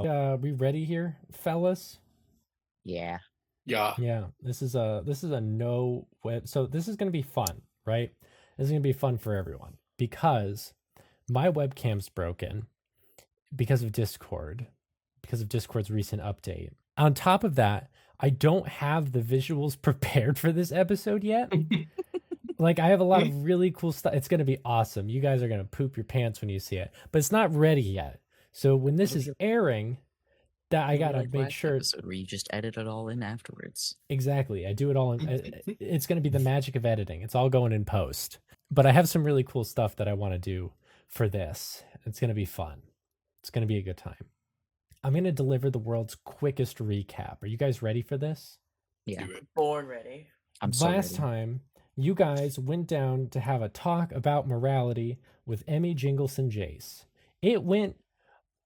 We ready here, fellas? Yeah. Yeah. Yeah, this is a no web. So this is going to be fun, right? This is going to be fun for everyone because my webcam's broken because of Discord's recent update. On top of that, I don't have the visuals prepared for this episode yet. Like, I have a lot of really cool stuff. It's going to be awesome. You guys are going to poop your pants when you see it, but it's not ready yet. So when this is airing, that I It'll be gotta like make last sure episode where you just edit it all in afterwards. exactly. I do it all in. It's going to be the magic of editing. It's all going in post. But I have some really cool stuff that I want to do for this. It's going to be fun. It's going to be a good time. I'm going to deliver the world's quickest recap. Are you guys ready for this? Yeah. Do it. Born ready. I'm so Last ready. time, you guys went down to have a talk about morality with Emmy, Jingles, and Jace. It went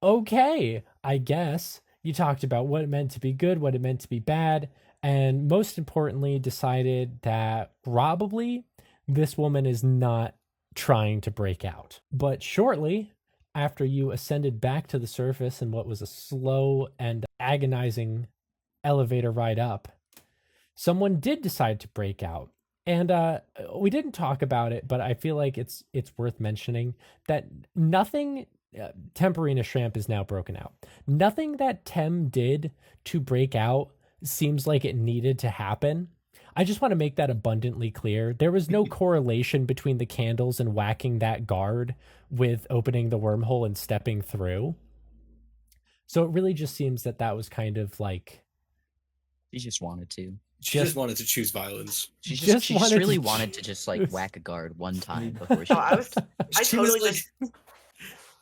okay, I guess. You talked about what it meant to be good, what it meant to be bad, and most importantly, decided that probably this woman is not trying to break out. But shortly after you ascended back to the surface in what was a slow and agonizing elevator ride up, someone did decide to break out. And we didn't talk about it, but I feel like it's worth mentioning that nothing Temperina Shramp is now broken out. Nothing that Tem did to break out seems like it needed to happen. I just want to make that abundantly clear. There was no correlation between the candles and whacking that guard with opening the wormhole and stepping through. So it really just seems that that was kind of like... She just wanted to. She just wanted to choose violence. She Just just wanted really to wanted to just like choose. whack a guard one time before she. No, I She was totally like- just.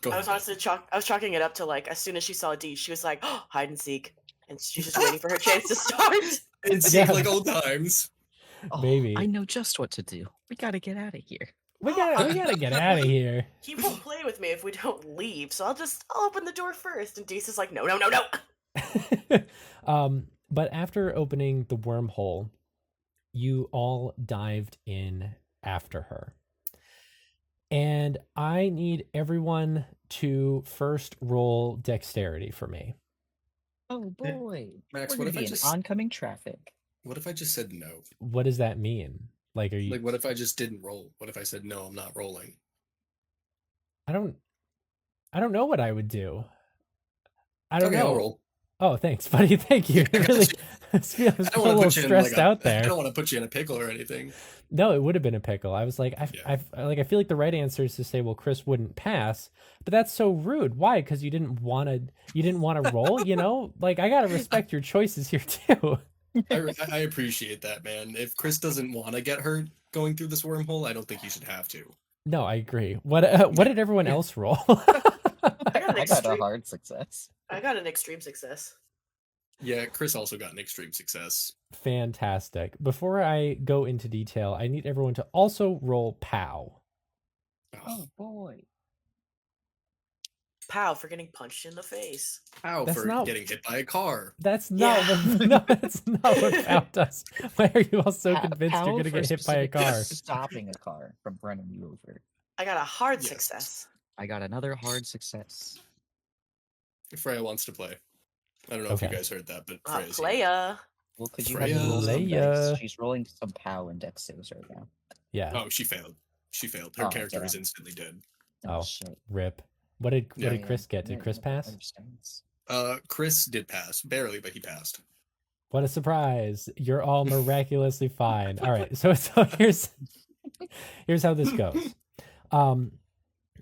Go I was ahead. honestly I was chalking it up to like as soon as she saw D, she was like, oh, hide and seek, and she's just waiting for her chance to start. It seemed Yeah. like old times. Oh, Maybe. I know just what to do. We gotta get out of here. we gotta get out of here. He won't play with me if we don't leave, so I'll open the door first. And Deece is like, no. But after opening the wormhole, you all dived in after her. And I need everyone to first roll dexterity for me. Oh boy. Max, We're what gonna if I be in just oncoming traffic. what if I just said no? What does that mean? Like, are you... Like, what if I just didn't roll? What if I said no? I'm not rolling. I don't know what I would do. I don't Okay, know. I'll roll. Oh, thanks, buddy. Thank you. I got Really, you. I was I a don't want little to put you in stressed like out I there. don't want to put you in a pickle or anything. No, it would have been a pickle. I was like, Yeah. I feel like the right answer is to say, well, Chrys wouldn't pass, but that's so rude. Why? Because you didn't want to roll. You know, like, I gotta respect your choices here too. I appreciate that, man. If Chrys doesn't want to get hurt going through this wormhole, I don't think you should have to. No, I agree. What did everyone else roll? I got a hard success. I got an extreme success. Yeah, Chrys also got an extreme success. Fantastic. Before I go into detail, I need everyone to also roll POW. Oh boy. Pow for getting punched in the face. How That's for not- getting hit by a car? That's not Yeah. what, no, that's not what POW does. Why are you all so convinced you're Pow gonna for get hit by a car? specifically Stopping a car from running you over. I got a hard Yes. success. I got another hard success. Freya wants to play. I don't know if you Okay. guys heard that, but Freya's here. Playa. Well, could you Freya. have to roll some Leia. dice? She's rolling some POW and dex saves right now. Yeah. Oh, she failed. She failed. Her Oh, character damn. is instantly dead. Oh. Shit. Rip. What did Yeah. Chrys get? Did Chrys pass? Understands. Chrys did pass. Barely, but he passed. What a surprise. You're all miraculously fine. All right. So here's how this goes.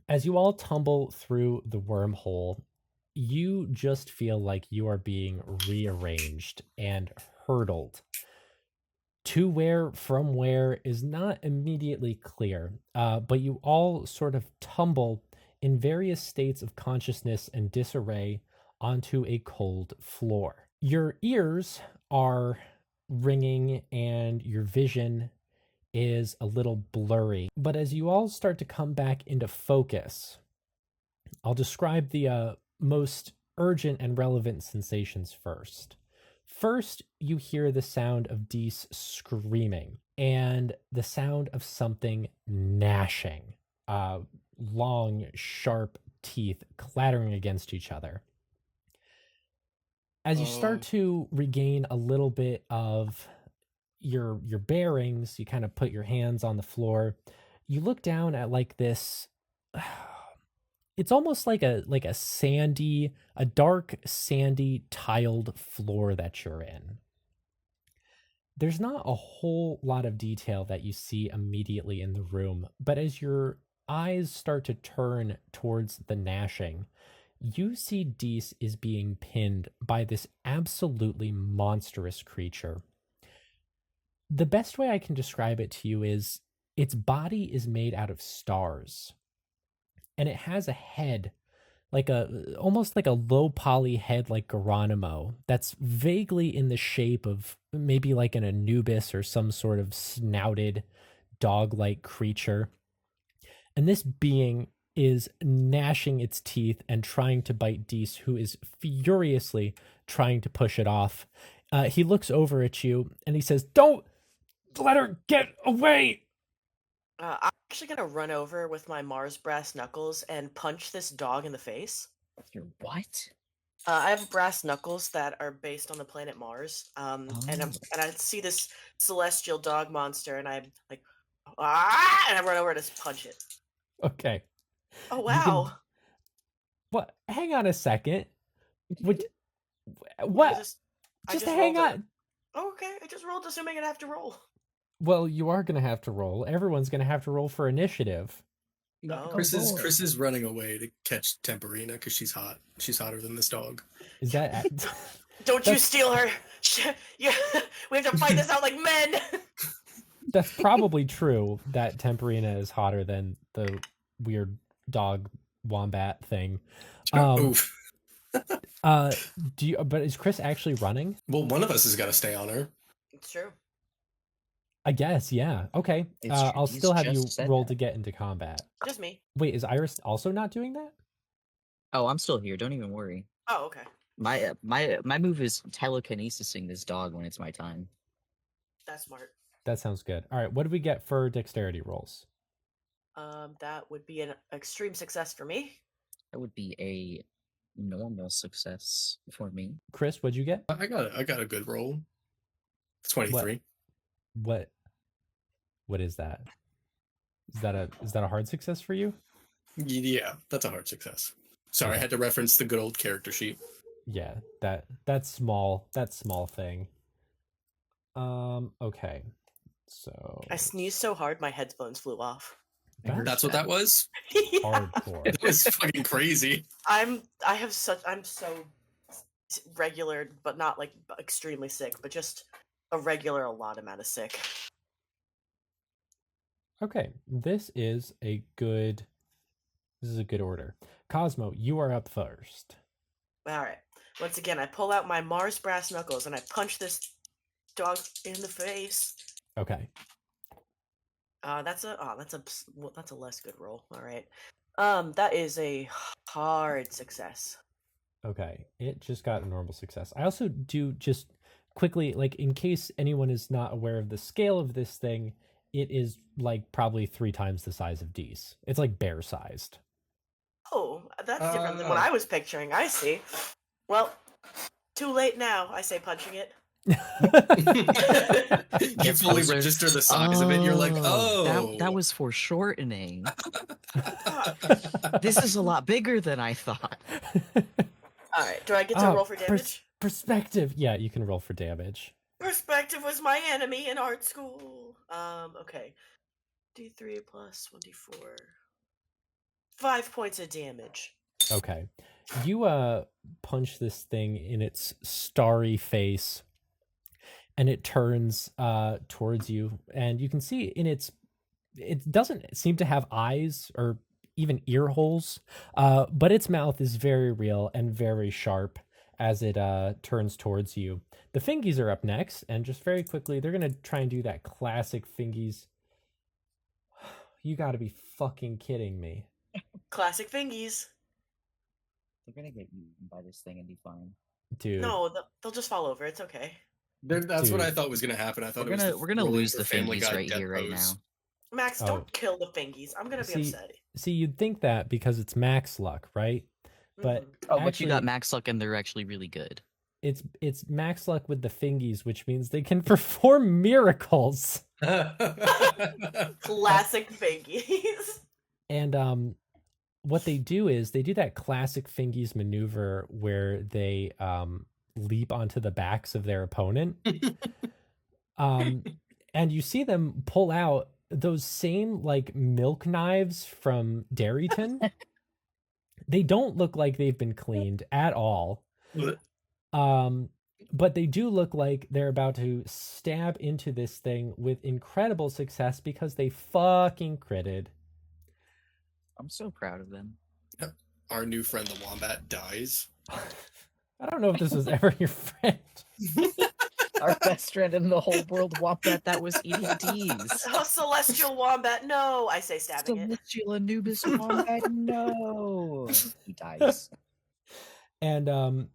As you all tumble through the wormhole, you just feel like you are being rearranged and hurtled to where from where is not immediately clear. But you all sort of tumble in various states of consciousness and disarray onto a cold floor. Your ears are ringing and your vision is a little blurry. But as you all start to come back into focus, I'll describe the most urgent and relevant sensations first. First, you hear the sound of Deece screaming and the sound of something gnashing. Long, sharp teeth clattering against each other. As you start to regain a little bit of your bearings, you kind of put your hands on the floor. You look down at like this. It's almost like a sandy, a dark sandy tiled floor that you're in. There's not a whole lot of detail that you see immediately in the room, but as your eyes start to turn towards the gnashing, you see Dees is being pinned by this absolutely monstrous creature. The best way I can describe it to you is its body is made out of stars, and it has a head like almost like a low poly head like Geronimo that's vaguely in the shape of maybe like an Anubis or some sort of snouted dog-like creature. And this being is gnashing its teeth and trying to bite Dees, who is furiously trying to push it off. He looks over at you and he says, "Don't let her get away!" I'm actually gonna run over with my Mars brass knuckles and punch this dog in the face. Your what? I have brass knuckles that are based on the planet Mars. And Oh. I see this celestial dog monster, and I'm like, ah! And I run over to just punch it. Okay. Oh You can- wow! What? Hang on a second. What? I What? just hang rolled on. Oh, okay, I just rolled, assuming I'd have to roll. Well, you are going to have to roll. Everyone's going to have to roll for initiative. Oh. Chris is running away to catch Temperina because she's hot. She's hotter than this dog. Is that Don't you steal her! Yeah, we have to fight this out like men. that's probably true that Temperina is hotter than the weird dog wombat thing. Oof. But is Chris actually running? Well, one of us has got to stay on her. It's true. I guess, yeah. Okay. It's true. I'll He's still have you just said roll that. to get into combat. Just me. Wait, is Iris also not doing that? Oh, I'm still here. Don't even worry. Oh, okay. My move is telekinesising this dog when it's my time. That's smart. That sounds good. All right, what do we get for dexterity rolls? That would be an extreme success for me. That would be a normal success for me. Chris, what'd you get? I got a good roll. 23. What is that? Is that a hard success for you? Yeah, that's a hard success. Sorry, I had to reference the good old character sheet. Yeah, that small thing. Okay. So I sneezed so hard my headphones flew off. That's what that was? Yeah. hardcore. It was fucking crazy. I'm so regular, but not like extremely sick, but just a lot amount of sick. Okay, this is a good order. Cosmo, you are up first. All right. Once again, I pull out my Mars brass knuckles and I punch this dog in the face. Okay. That's a less good roll. All right. That is a hard success. Okay. It just got a normal success. I also do just quickly, like, in case anyone is not aware of the scale of this thing, it is like probably 3 times the size of Dees. It's like bear sized. Oh, that's different than what I was picturing. I see. Well, too late now. I say, punching it. You fully register the size of it. You're like, that was foreshortening. This is a lot bigger than I thought. All right. Do I get to roll for damage? Perspective. Yeah, you can roll for damage. Perspective was my enemy in art school. Okay. D3 plus 1d4. 5 points of damage. Okay. You punch this thing in its starry face, and it turns towards you, and you can see it doesn't seem to have eyes or even ear holes, but its mouth is very real and very sharp as it turns towards you. The fingies are up next, and just very quickly, they're gonna try and do that classic fingies. You gotta be fucking kidding me. Classic fingies. They're gonna get eaten by this thing and be fine. Dude. No, they'll just fall over. It's okay. That's what I thought was going to happen. I thought we're gonna lose the fingies right here, right now. Max, don't kill the fingies. I'm gonna be upset. See, you'd think that because it's max luck, right? But but you got max luck and they're actually really good. it's max luck with the fingies, which means they can perform miracles. Classic fingies. And what they do is they do that classic fingies maneuver where they leap onto the backs of their opponent. And you see them pull out those same like milk knives from Dairyton. They don't look like they've been cleaned at all. But they do look like they're about to stab into this thing with incredible success because they fucking critted. I'm so proud of them. Our new friend the wombat dies. I don't know if this was ever your friend. Our best friend in the whole world, Wombat, that was eating D's. Oh, celestial wombat, no! I say stabbing it. Celestial Anubis Wombat, no! He dies. And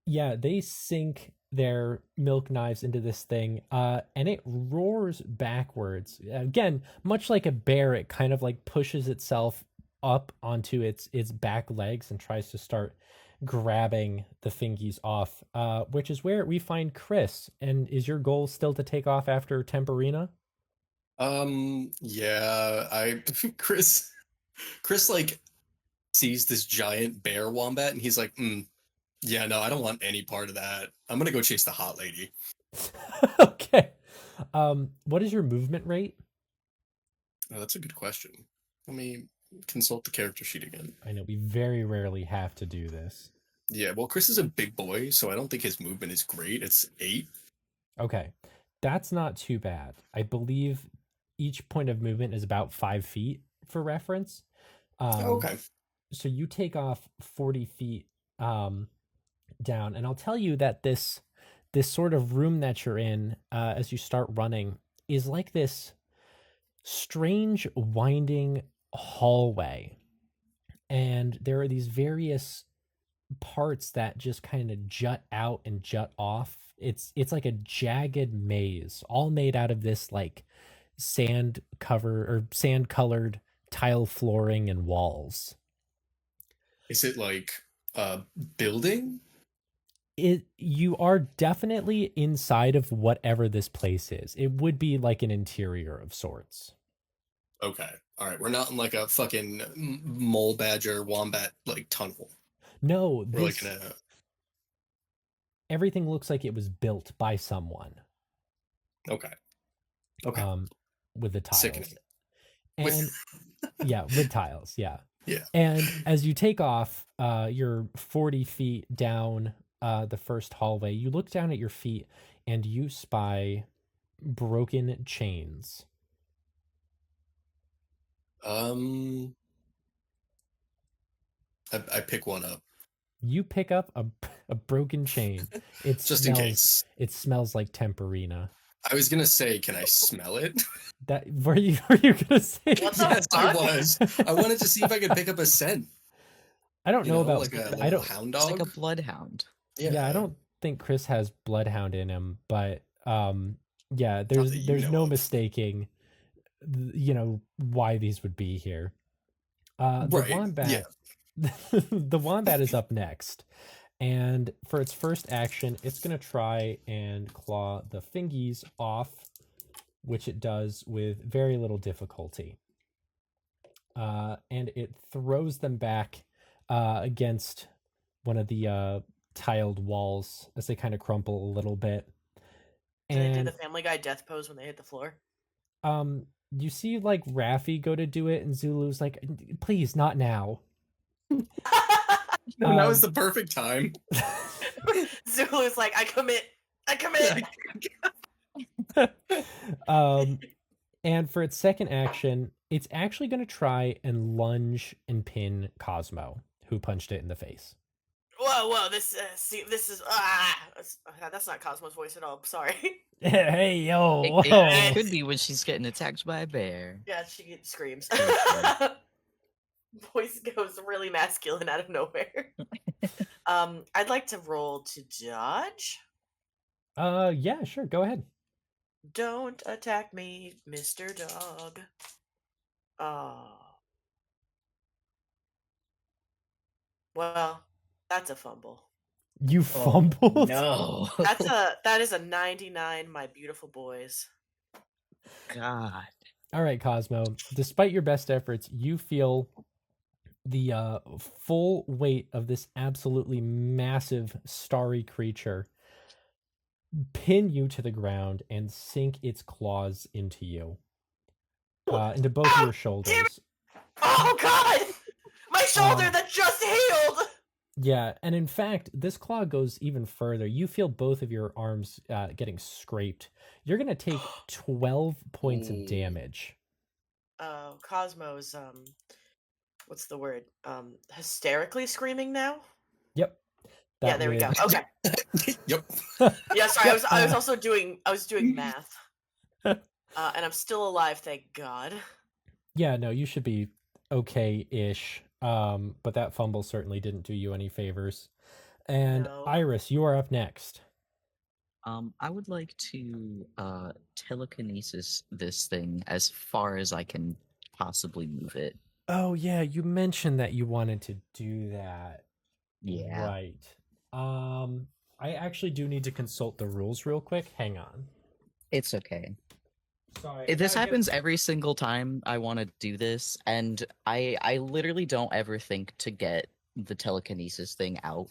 yeah, they sink their milk knives into this thing, and it roars backwards. Again, much like a bear, it kind of like pushes itself up onto its back legs and tries to start grabbing the fingies off, which is where we find Chrys. And is your goal still to take off after Temperina? Yeah, Chris like sees this giant bear wombat and he's like, yeah, no, I don't want any part of that. I'm gonna go chase the hot lady. Okay. What is your movement rate? Oh, that's a good question. Let me consult the character sheet again. I know we very rarely have to do this. Yeah, well, Chris is a big boy, so I don't think his movement is great. It's 8. Okay. That's not too bad. I believe each point of movement is about 5 feet for reference. Okay. So you take off 40 feet down, and I'll tell you that this sort of room that you're in as you start running is like this strange winding hallway, and there are these various parts that just kind of jut out and jut off. It's like a jagged maze, all made out of this like sand colored tile flooring and walls. Is it like a building? You are definitely inside of whatever this place is. It would be like an interior of sorts. Okay. All right. We're not in like a fucking mole badger wombat like tunnel. No, We're like this in a. everything looks like it was built by someone. Okay. Okay. With the tiles. Sickening. And yeah, with tiles, yeah. Yeah. And as you take off, you're 40 feet down the first hallway. You look down at your feet and you spy broken chains. I pick one up. You pick up a broken chain. It Just smells, in case. It smells like Temperina. I was gonna say, can I smell it? That were you gonna say? What the Yes, I fuck? was. I wanted to see if I could pick up a scent. I don't know about like a I little don't hound It's dog. like a bloodhound. yeah, I don't think Chrys has bloodhound in him, but yeah, that there's you know no of. mistaking why these would be here. The Right, wombat yeah. the wombat is up next. And for its first action, it's going to try and claw the fingies off, which it does with very little difficulty. And it throws them back against one of the tiled walls as they kind of crumple a little bit. Did they do And the Family Guy death pose when they hit the floor? you see like Raffi go to do it, and Zulu's like, please, not now. No, that was the perfect time. Zulu's like, I commit. And for its second action, it's actually going to try and lunge and pin Cosmo, who punched it in the face. Whoa! This is that's not Cosmo's voice at all. Sorry. Hey, yo! It whoa. could be when she's getting attacked by a bear. Yeah, she screams. Okay. Voice goes really masculine out of nowhere. I'd like to roll to dodge. Yeah, sure. Go ahead. Don't attack me, Mr. Dog. Well, that's a fumble. You Oh, fumbled. no. That is a 99, my beautiful boys. God. All right, Cosmo. Despite your best efforts, you feel the full weight of this absolutely massive starry creature pin you to the ground and sink its claws into you, into both Ow! your shoulders. Oh god! My shoulder Um, that just healed! Yeah, and in fact, this claw goes even further. You feel both of your arms getting scraped. You're gonna take 12 points of Ooh. damage. Cosmo's what's the word? Hysterically screaming now? Yep, Yeah, that there we go. would. Okay. Yep. Yeah, sorry, Yep. I was also doing math. And I'm still alive, thank God. Yeah, no, you should be okay-ish. But that fumble certainly didn't do you any favors. And No. Iris, you are up next. I would like to telekinesis this thing as far as I can possibly move it. Oh yeah, you mentioned that you wanted to do that. Yeah. Right. I actually do need to consult the rules real quick. Hang on. It's okay. Sorry. This happens every single time I want to do this, and I literally don't ever think to get the telekinesis thing out.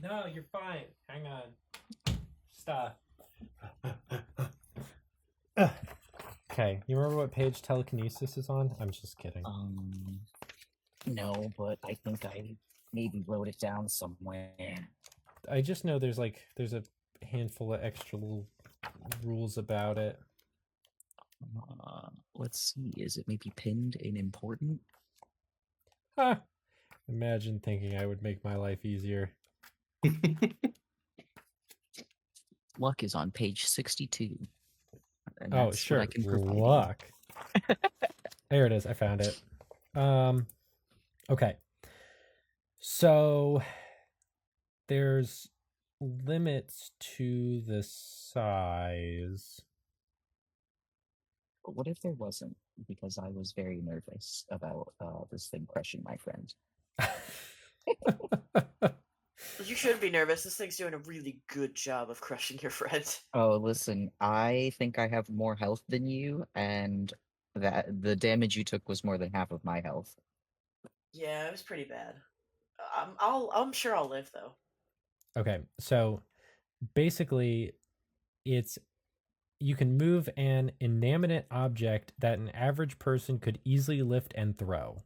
No, you're fine. Hang on. Stop. Okay, you remember what page telekinesis is on? I'm just kidding. No, but I think I maybe wrote it down somewhere. I just know there's a handful of extra little rules about it. Let's see. Is it maybe pinned in important? Huh. Imagine thinking I would make my life easier. Luck is on page 62. And Oh, that's sure. what I can provide you. Luck. There it is. I found it. Okay. So there's limits to the size. But what if there wasn't? Because I was very nervous about this thing crushing my friend. You shouldn't be nervous. This thing's doing a really good job of crushing your friend. Oh, listen, I think I have more health than you, and that the damage you took was more than half of my health. Yeah, it was pretty bad. I'm sure I'll live though. Okay. So basically you can move an inanimate object that an average person could easily lift and throw.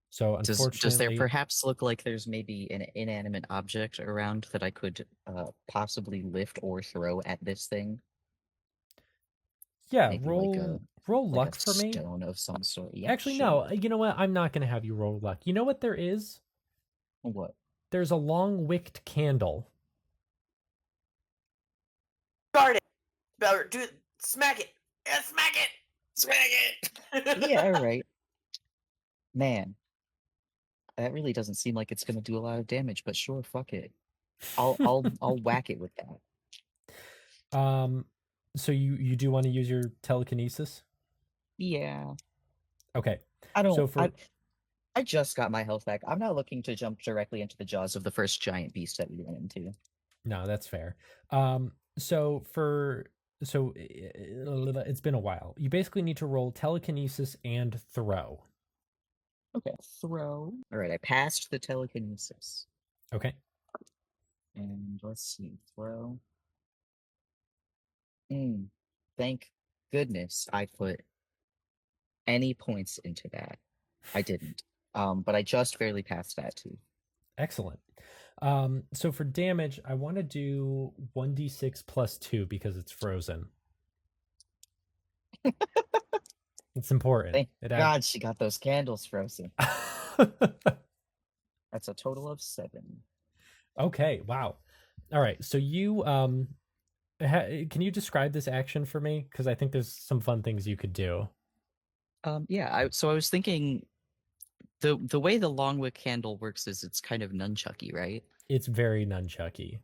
So Does there unfortunately, perhaps look like there's maybe an inanimate object around that I could possibly lift or throw at this thing? yeah, Maybe roll like luck a for me. stone of some sort. Yeah, Actually, sure. no. You know what? I'm not going to have you roll luck. You know what there is? What? There's a long wicked candle. Guard it. Better do it. Smack it. Yeah, smack it. Smack it. Yeah, all right. Man, that really doesn't seem like it's gonna do a lot of damage, but sure, fuck it. I'll whack it with that. So you do want to use your telekinesis? Yeah. Okay. I don't. So for I just got my health back. I'm not looking to jump directly into the jaws of the first giant beast that we ran into. no, that's fair. It's been a while. You basically need to roll telekinesis and throw. Okay. Throw. All right. I passed the telekinesis. Okay. And let's see. Throw. Thank goodness I put any points into that. I didn't. But I just barely passed that too. Excellent. So for damage, I want to do 1d6 plus 2 because it's frozen. It's important. Thank God she got those candles frozen. That's a total of 7. Okay, wow. All right, so you can you describe this action for me? Because I think there's some fun things you could do. Yeah. So I was thinking, the way the long wick candle works is it's kind of nunchucky, right? It's very nunchucky.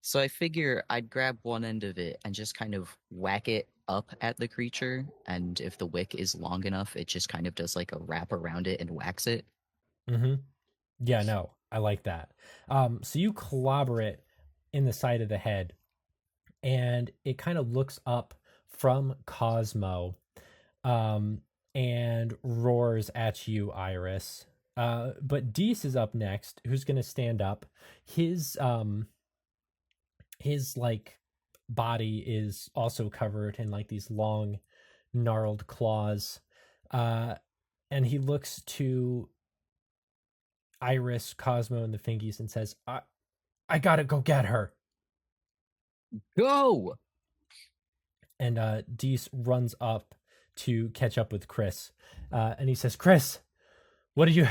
So I figure I'd grab one end of it and just kind of whack it up at the creature, and if the wick is long enough, it just kind of does like a wrap around it and whacks it. Mm-hmm. Yeah, no. I like that. So you clobber it in the side of the head, and it kind of looks up from Cosmo, um, and roars at you, Iris. But Dees is up next, who's gonna stand up. His like body is also covered in like these long gnarled claws. And he looks to Iris, Cosmo, and the Fingies and says, I gotta go get her. Go! And Dees runs up to catch up with Chrys. And he says, Chrys, what did you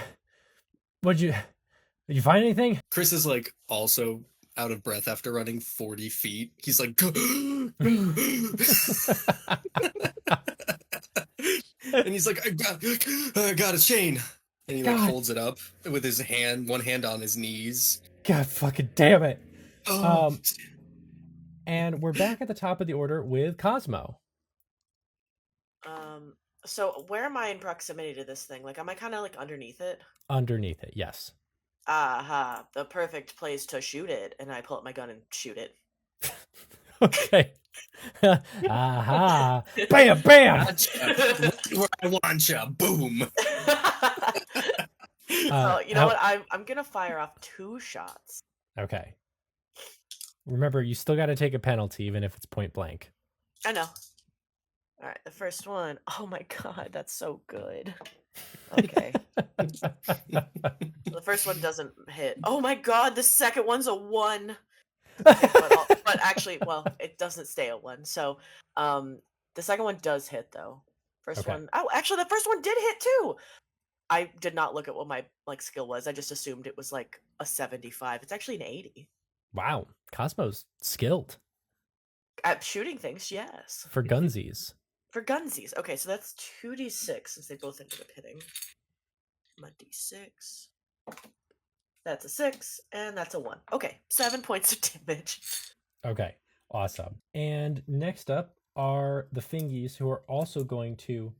find anything? Chrys is like also out of breath after running 40 feet. He's like, and he's like, I got a chain. And he like God. holds it up with his hand, one hand on his knees. God fucking damn it. Oh. And we're back at the top of the order with Cosmo. So where am I in proximity to this thing? Like, am I kind of like underneath it? Underneath it, yes. Aha, the perfect place to shoot it. And I pull up my gun and shoot it. Okay. Aha. Bam, bam. Where I want ya. Boom. You know what? I'm gonna fire off 2 shots. Okay. Remember, you still got to take a penalty, even if it's point blank. I know. All right, the first one. Oh my god, that's so good. Okay. The first one doesn't hit. Oh my god, the second one's a 1. Okay, but actually, well, it doesn't stay a 1. So, the second one does hit though. First Okay. one. Oh, actually, the first one did hit too. I did not look at what my skill was. I just assumed it was like a 75. It's actually an 80. Wow. Cosmo's skilled At shooting things, yes. for gunsies. For gunsies. Okay, so that's 2d6 since they both ended up hitting. My d6. That's a 6, and that's a 1. Okay, 7 points of damage. Okay. Awesome. And next up are the Fingies, who are also going to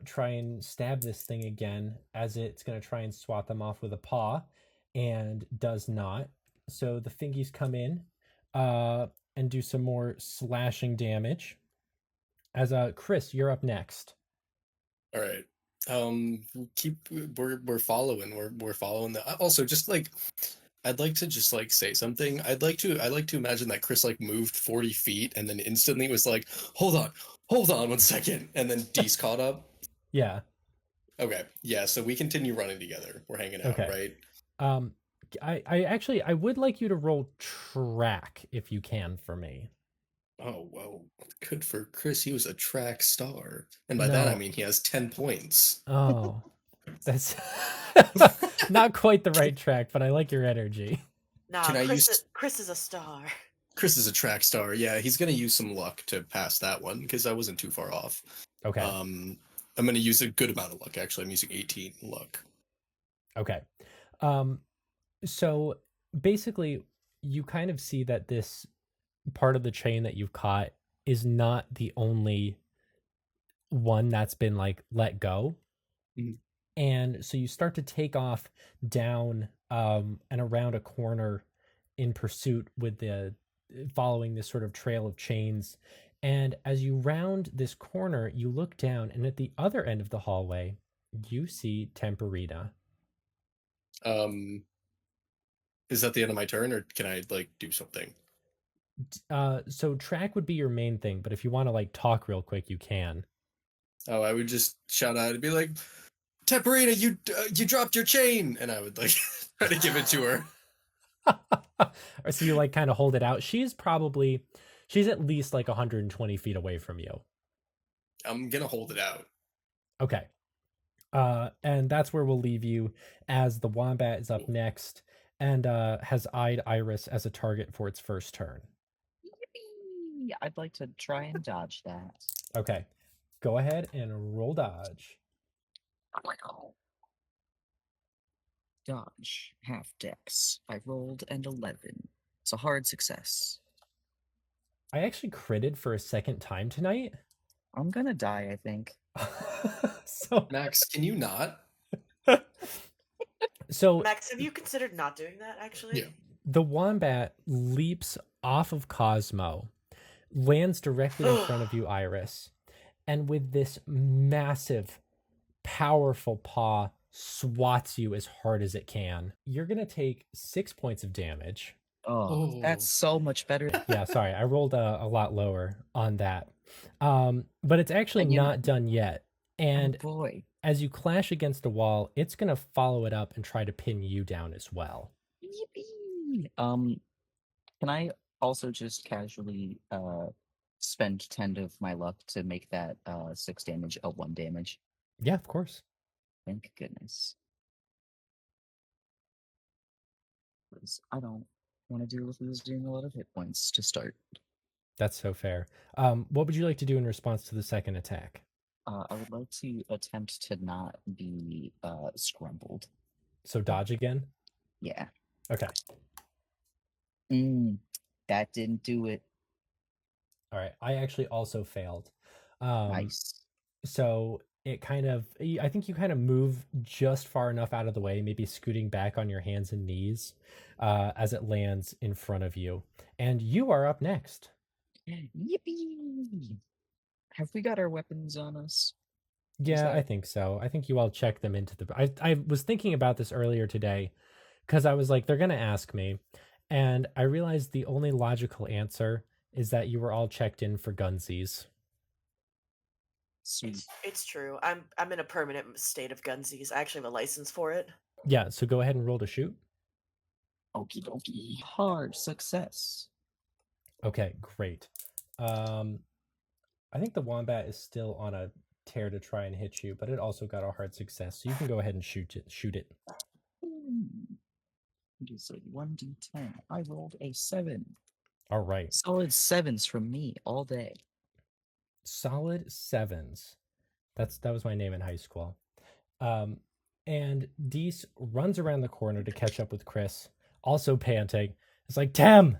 try and stab this thing again, as it's going to try and swat them off with a paw, and does not. So the Fingies come in and do some more slashing damage. As Chrys, you're up next. All right. We're following. We're following the. Also, just like, I'd like to just like say something. I like to imagine that Chrys like moved 40 feet and then instantly was like, hold on 1 second, and then Dees caught up. Yeah. Okay. Yeah. So we continue running together. We're hanging out, Okay. right? I would like you to roll track if you can for me. Oh, well, good for Chrys. He was a track star. And by that, I No. mean he has 10 points. Oh, that's not quite the right track, but I like your energy. Nah, Can I Chrys is a star. Chrys is a track star. Yeah, he's going to use some luck to pass that one because I wasn't too far off. Okay. I'm going to use a good amount of luck, actually. I'm using 18 luck. Okay. So basically, you kind of see that this part of the chain that you've caught is not the only one that's been like let go. Mhm. And so you start to take off down and around a corner in pursuit with the following this sort of trail of chains. And as you round this corner, you look down, and at the other end of the hallway, you see Temperina. Is that the end of my turn, or can I like do something? So track would be your main thing, but if you want to like talk real quick, you can. Oh, I would just shout out and be like, Temperina, you dropped your chain, and I would like try to give it to her. Or so you like kind of hold it out. She's at least like 120 feet away from you. I'm gonna hold it out. Okay. And that's where we'll leave you, as the wombat is up next and has eyed Iris as a target for its first turn. Yippee! I'd like to try and dodge that. Okay. Go ahead and roll dodge. Dodge, half dex. I rolled an 11. It's a hard success. I actually critted for a second time tonight. I'm gonna die, I think. So Max, can you not? So Max, have you considered not doing that, actually? Yeah. the wombat leaps off of Cosmo, lands directly in front of you, Iris, and with this massive, powerful paw, swats you as hard as it can. You're going to take 6 points of damage. Oh, that's so much better. Yeah, sorry, I rolled a lot lower on that. But it's actually And you know- not done yet. And Oh boy. as you clash against a wall, it's going to follow it up and try to pin you down as well. Yippee! Can I also just casually spend 10 of my luck to make that 6 damage a 1 damage? Yeah, of course. Thank goodness. 'Cause I don't want to deal with losing a lot of hit points to start. That's so fair. What would you like to do in response to the second attack? I would like to attempt to not be scrumbled. So dodge again? Yeah. Okay. That didn't do it. All right. I actually also failed. Nice. So it kind of, I think you kind of move just far enough out of the way, maybe scooting back on your hands and knees as it lands in front of you. And you are up next. Yippee! Have we got our weapons on us? Yeah, that- I think so. I think you all check them into the. I was thinking about this earlier today because I was like, they're going to ask me. And I realized the only logical answer is that you were all checked in for gunsies. Sweet. It's true. I'm in a permanent state of gunsies. I actually have a license for it. Yeah, so go ahead and roll to shoot. Okie dokie. Hard success. Okay, great. I think the wombat is still on a tear to try and hit you, but it also got a hard success, so you can go ahead and shoot it. It is a 1d10. I rolled a 7. All right. Solid 7s from me all day. Solid 7s. That was my name in high school. And Deese runs around the corner to catch up with Chrys, also panting. It's like, Tem,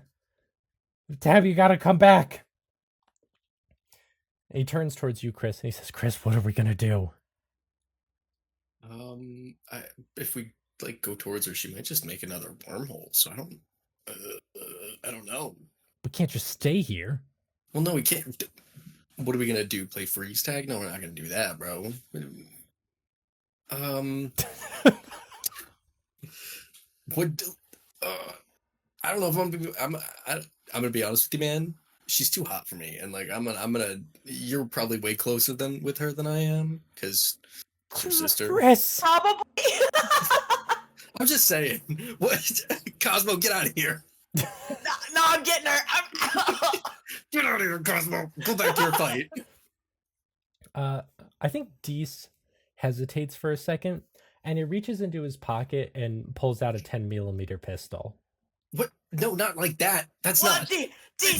you gotta come back. And he turns towards you, Chrys, and he says, Chrys, what are we gonna do? If we like go towards her, she might just make another wormhole. So I don't know. We can't just stay here. Well, no, we can't. What are we gonna do? Play freeze tag? No, we're not gonna do that, bro. What? I don't know if I'm gonna be honest with you, man. She's too hot for me, and like I'm gonna. You're probably way closer with her than I am, because your sister. Chrys! Probably. I'm just saying. What? Cosmo, get out of here. No, I'm getting her. Get out of here, Cosmo. Go back to your fight. I think Deese hesitates for a second, and he reaches into his pocket and pulls out a 10mm pistol. What? No, not like that. That's What? not. D, Put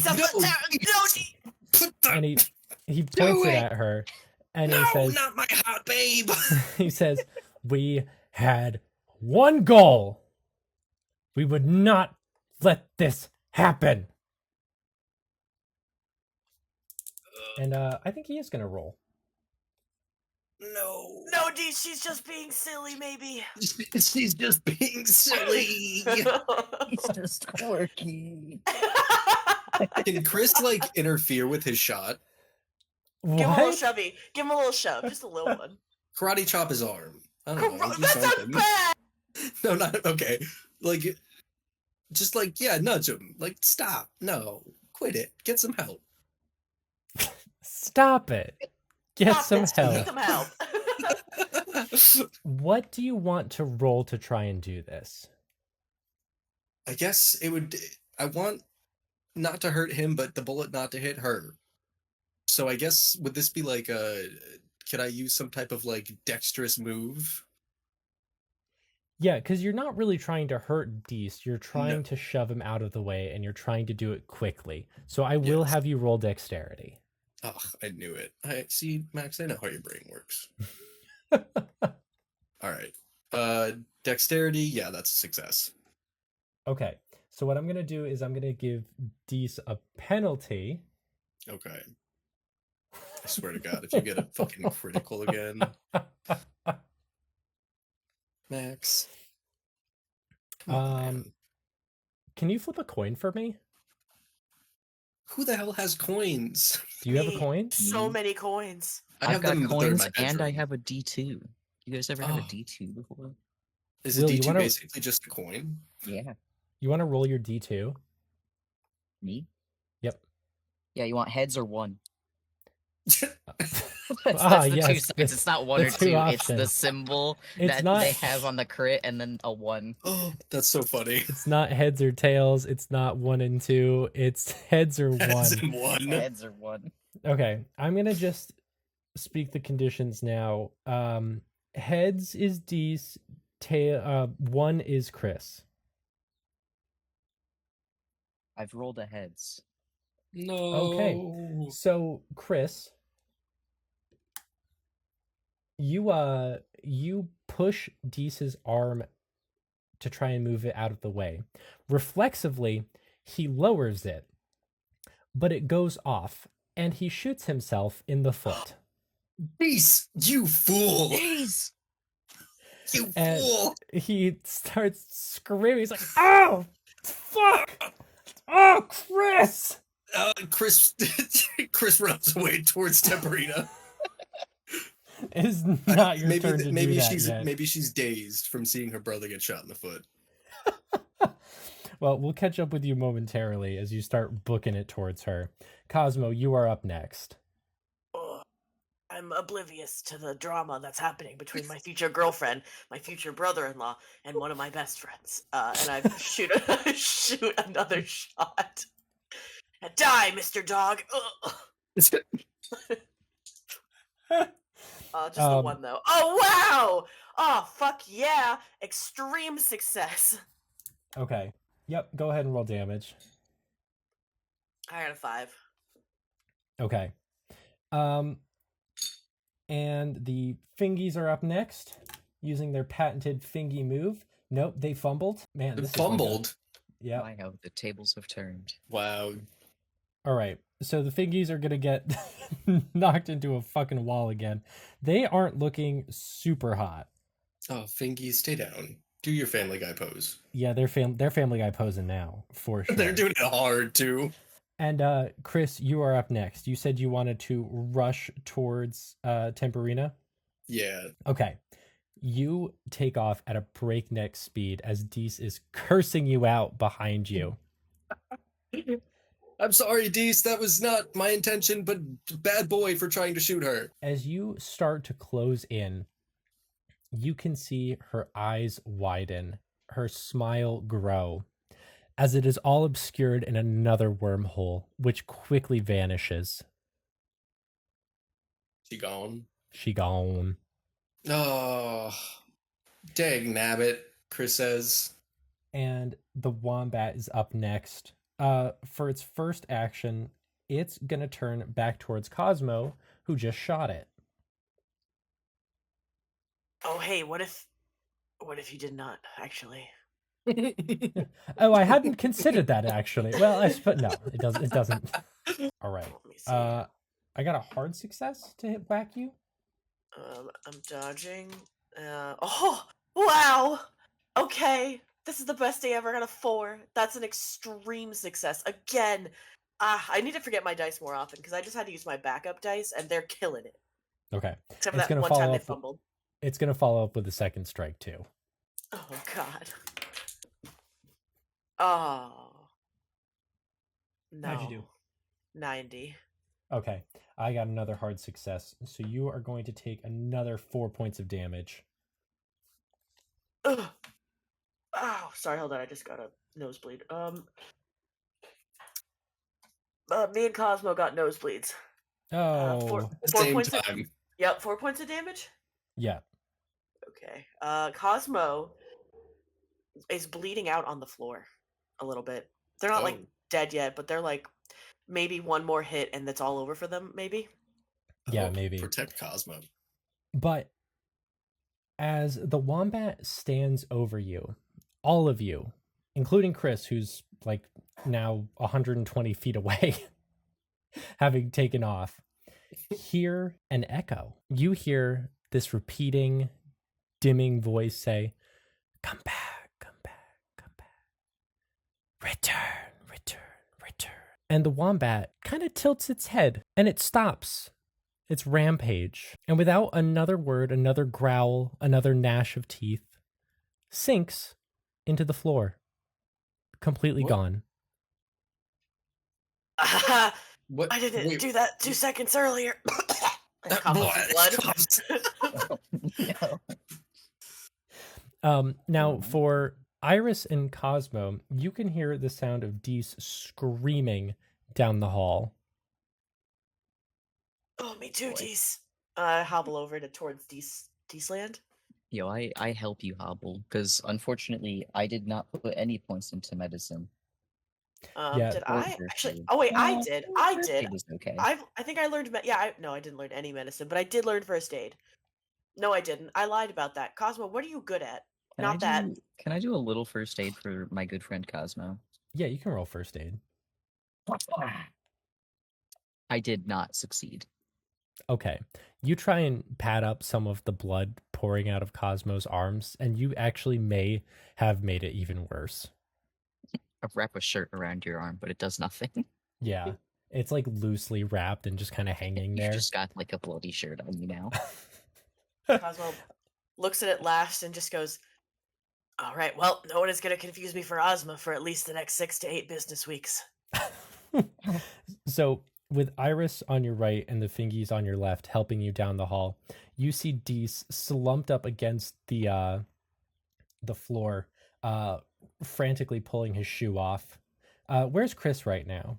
the, And he points it it! at her, and no, he says, not my hot babe. he says, we had one goal. We would not let this happen. And I think he is going to roll. No. No, D, she's just being silly, maybe. She's just being silly. It's just quirky. Can Chrys like interfere with his shot? What? Give him a little shovey. Give him a little shove, just a little one. Karate chop his arm. I don't know. Do That sounds something. bad. No, not okay. Like, just like nudge him. Like, stop. No, quit it. Get some help. Stop it. Get Stop some this, help. Get some help. What do you want to roll to try and do this? I guess it would. I want not to hurt him, but the bullet not to hit her. So I guess would this be like a? Could I use some type of like dexterous move? Yeah, because you're not really trying to hurt Deese. You're trying No. to shove him out of the way, and you're trying to do it quickly. So I will Yes. have you roll dexterity. Oh, I knew it. I see, Max. I know how your brain works. All right. Dexterity. Yeah, that's a success. Okay. So what I'm going to do is I'm going to give Deese a penalty. Okay. I swear to God, if you get a fucking critical again, Max. Come on, man. Can you flip a coin for me? Who the hell has coins? Do you have a Me. coin? So Me? many coins. I I've have got them, but they're in coins my and I bedroom. have a D2. You guys ever have a Oh. D2 before? Is Will, a you D2 wanna- basically just a coin? Yeah. You want to roll your D2? Me? Yep. Yeah, you want heads or one? That's Ah, the two yes, sides. It's not one the or two two. It's the options. symbol It's that not- they have on the crit and then a 1. Oh, that's so funny. It's not heads or tails. It's not 1 and 2. It's heads or As 1. in one. Heads or 1. Okay, I'm gonna just speak the conditions now. Heads is Dees, tail 1 is Chrys. I've rolled a heads. No. Okay. So Chrys, you push Dees's arm to try and move it out of the way. Reflexively, he lowers it, but it goes off, and he shoots himself in the foot. Beast, you fool! Jeez! You And fool! he starts screaming. He's like, "Oh, fuck! Oh, Chrys!" Chris, Chris runs away towards Temperina. It is not your maybe turn to maybe do that she's yet. maybe she's dazed from seeing her brother get shot in the foot. Well, we'll catch up with you momentarily as you start booking it towards her. Cosmo, you are up next. Ugh. I'm oblivious to the drama that's happening between my future girlfriend, my future brother-in-law, and one of my best friends. And I shoot another shot. Die, Mr. Dog. Ugh. Just the one though. Oh wow! Oh fuck yeah! Extreme success. Okay. Yep, go ahead and roll damage. I got a 5. Okay. And the fingies are up next, using their patented fingy move. Nope, they fumbled. Man, this Fumbled. Yeah. My, how the tables have turned. Wow. All right. So the fingies are gonna get knocked into a fucking wall again. They aren't looking super hot. Oh, Fingy, stay down. Do your Family Guy pose. Yeah, they're Family Guy posing now for sure. They're doing it hard too. And Chrys, you are up next. You said you wanted to rush towards Temperina. Yeah. Okay. You take off at a breakneck speed as Dees is cursing you out behind you. I'm sorry, Dees. That was not my intention, but bad boy for trying to shoot her. As you start to close in, you can see her eyes widen, her smile grow, as it is all obscured in another wormhole, which quickly vanishes. She gone. She gone. Oh, dang nabbit, Chris says. And the wombat is up next. For its first action, it's gonna turn back towards Cosmo, who just shot it. Oh hey, what if you did not actually? Oh, I hadn't considered that actually. Well, I suppose no, it doesn't. It doesn't. All right. Let me see. I got a hard success to hit whack you. I'm dodging. Oh wow. Okay, this is the best day ever. I got a 4. That's an extreme success again. I need to forget my dice more often because I just had to use my backup dice and they're killing it. Okay. Except for It's that gonna one time follow they up. fumbled. It's gonna follow up with a second strike too. Oh god. Oh. No. How'd you do? 90. Okay. I got another hard success. So you are going to take another 4 points of damage. Ugh. Oh, sorry, hold on. I just got a nosebleed. Me and Cosmo got nosebleeds. Oh. Four Same points. time. Yep, 4 points of damage. Yeah. Okay. Cosmo is bleeding out on the floor a little bit. They're not like Oh. dead yet, but they're like maybe one more hit and that's all over for them. Maybe. Yeah, Oh, maybe. Protect Cosmo. But as the wombat stands over you, all of you, including Chrys, who's like now 120 feet away, having taken off, hear an echo. You hear this repeating, dimming voice say, "Come back, come back, come return, return, return. And the wombat kind of tilts its head and it stops its rampage. And without another word, another growl, another gnash of teeth, sinks into the floor, completely What? gone. What? I didn't Wait, do that 2 seconds earlier. I cough up what? blood. No. Now, for Iris and Cosmo, you can hear the sound of Dees screaming down the hall. Oh, me too, Boy. Dees. I hobble over towards Deesland. Yo, I help you hobble, because unfortunately I did not put any points into medicine. Yeah, Did or I first actually? aid. Oh wait, I Well, did. first I did. aid was okay. I think I learned. No, I didn't learn any medicine, but I did learn first aid. No, I didn't. I lied about that. Cosmo, what are you good at? Not that. Can I do a little first aid for my good friend Cosmo? Yeah, you can roll first aid. I did not succeed. Okay. You try and pat up some of the blood pouring out of Cosmo's arms, and you actually may have made it even worse. I wrap a shirt around your arm, but it does nothing. Yeah. It's like loosely wrapped and just kind of hanging You've there. just got like a bloody shirt on you now. Cosmo looks at it last and just goes, "All right, well, no one is going to confuse me for Ozma for at least the next 6 to 8 business weeks." So, with Iris on your right and the fingies on your left helping you down the hall, you see Dees slumped up against the floor, frantically pulling his shoe off. Where's Chrys right now?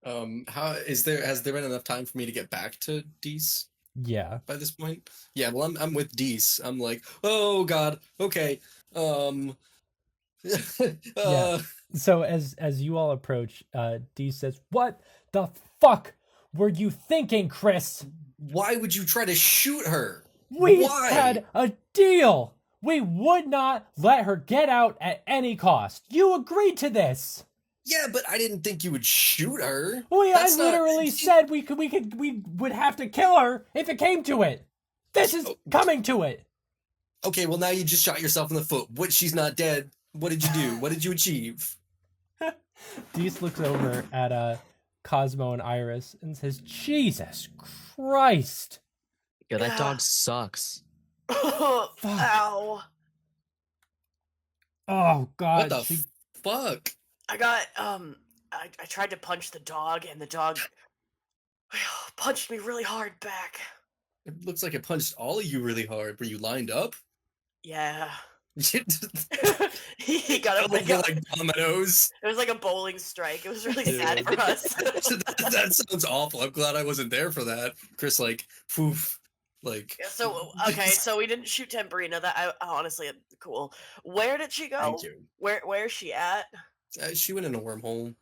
Has there been enough time for me to get back to Dees Yeah. by this point? Yeah, well, I'm with Dees. I'm like, oh god, okay. Yeah. So as you all approach, Dees says, "What the fuck were you thinking, Chrys? Why would you try to shoot her? We Why? had a deal. We would not let her get out at any cost. You agreed to this. Yeah, but I didn't think you would shoot her. I That's not- literally said we would have to kill her if it came to it. This is coming to it." Okay, well now you just shot yourself in the foot. What? She's not dead. What did you do? What did you achieve? Dees looks over at Cosmo and Iris and says, "Jesus Christ." Yo, that Yeah. dog sucks. Ow. Oh God. What the fuck? I got, I tried to punch the dog, and the dog punched me really hard back. It looks like it punched all of you really hard. Were you lined up? Yeah. It He got a looked like dominoes. It was like a bowling strike. It was really Dude. sad for us. That sounds awful. I'm glad I wasn't there for that. Chrys, like, poof, like. Yeah, so okay, so we didn't shoot Tamburina. That honestly cool. Where did she go? Thank you. Where's she at? She went in a wormhole.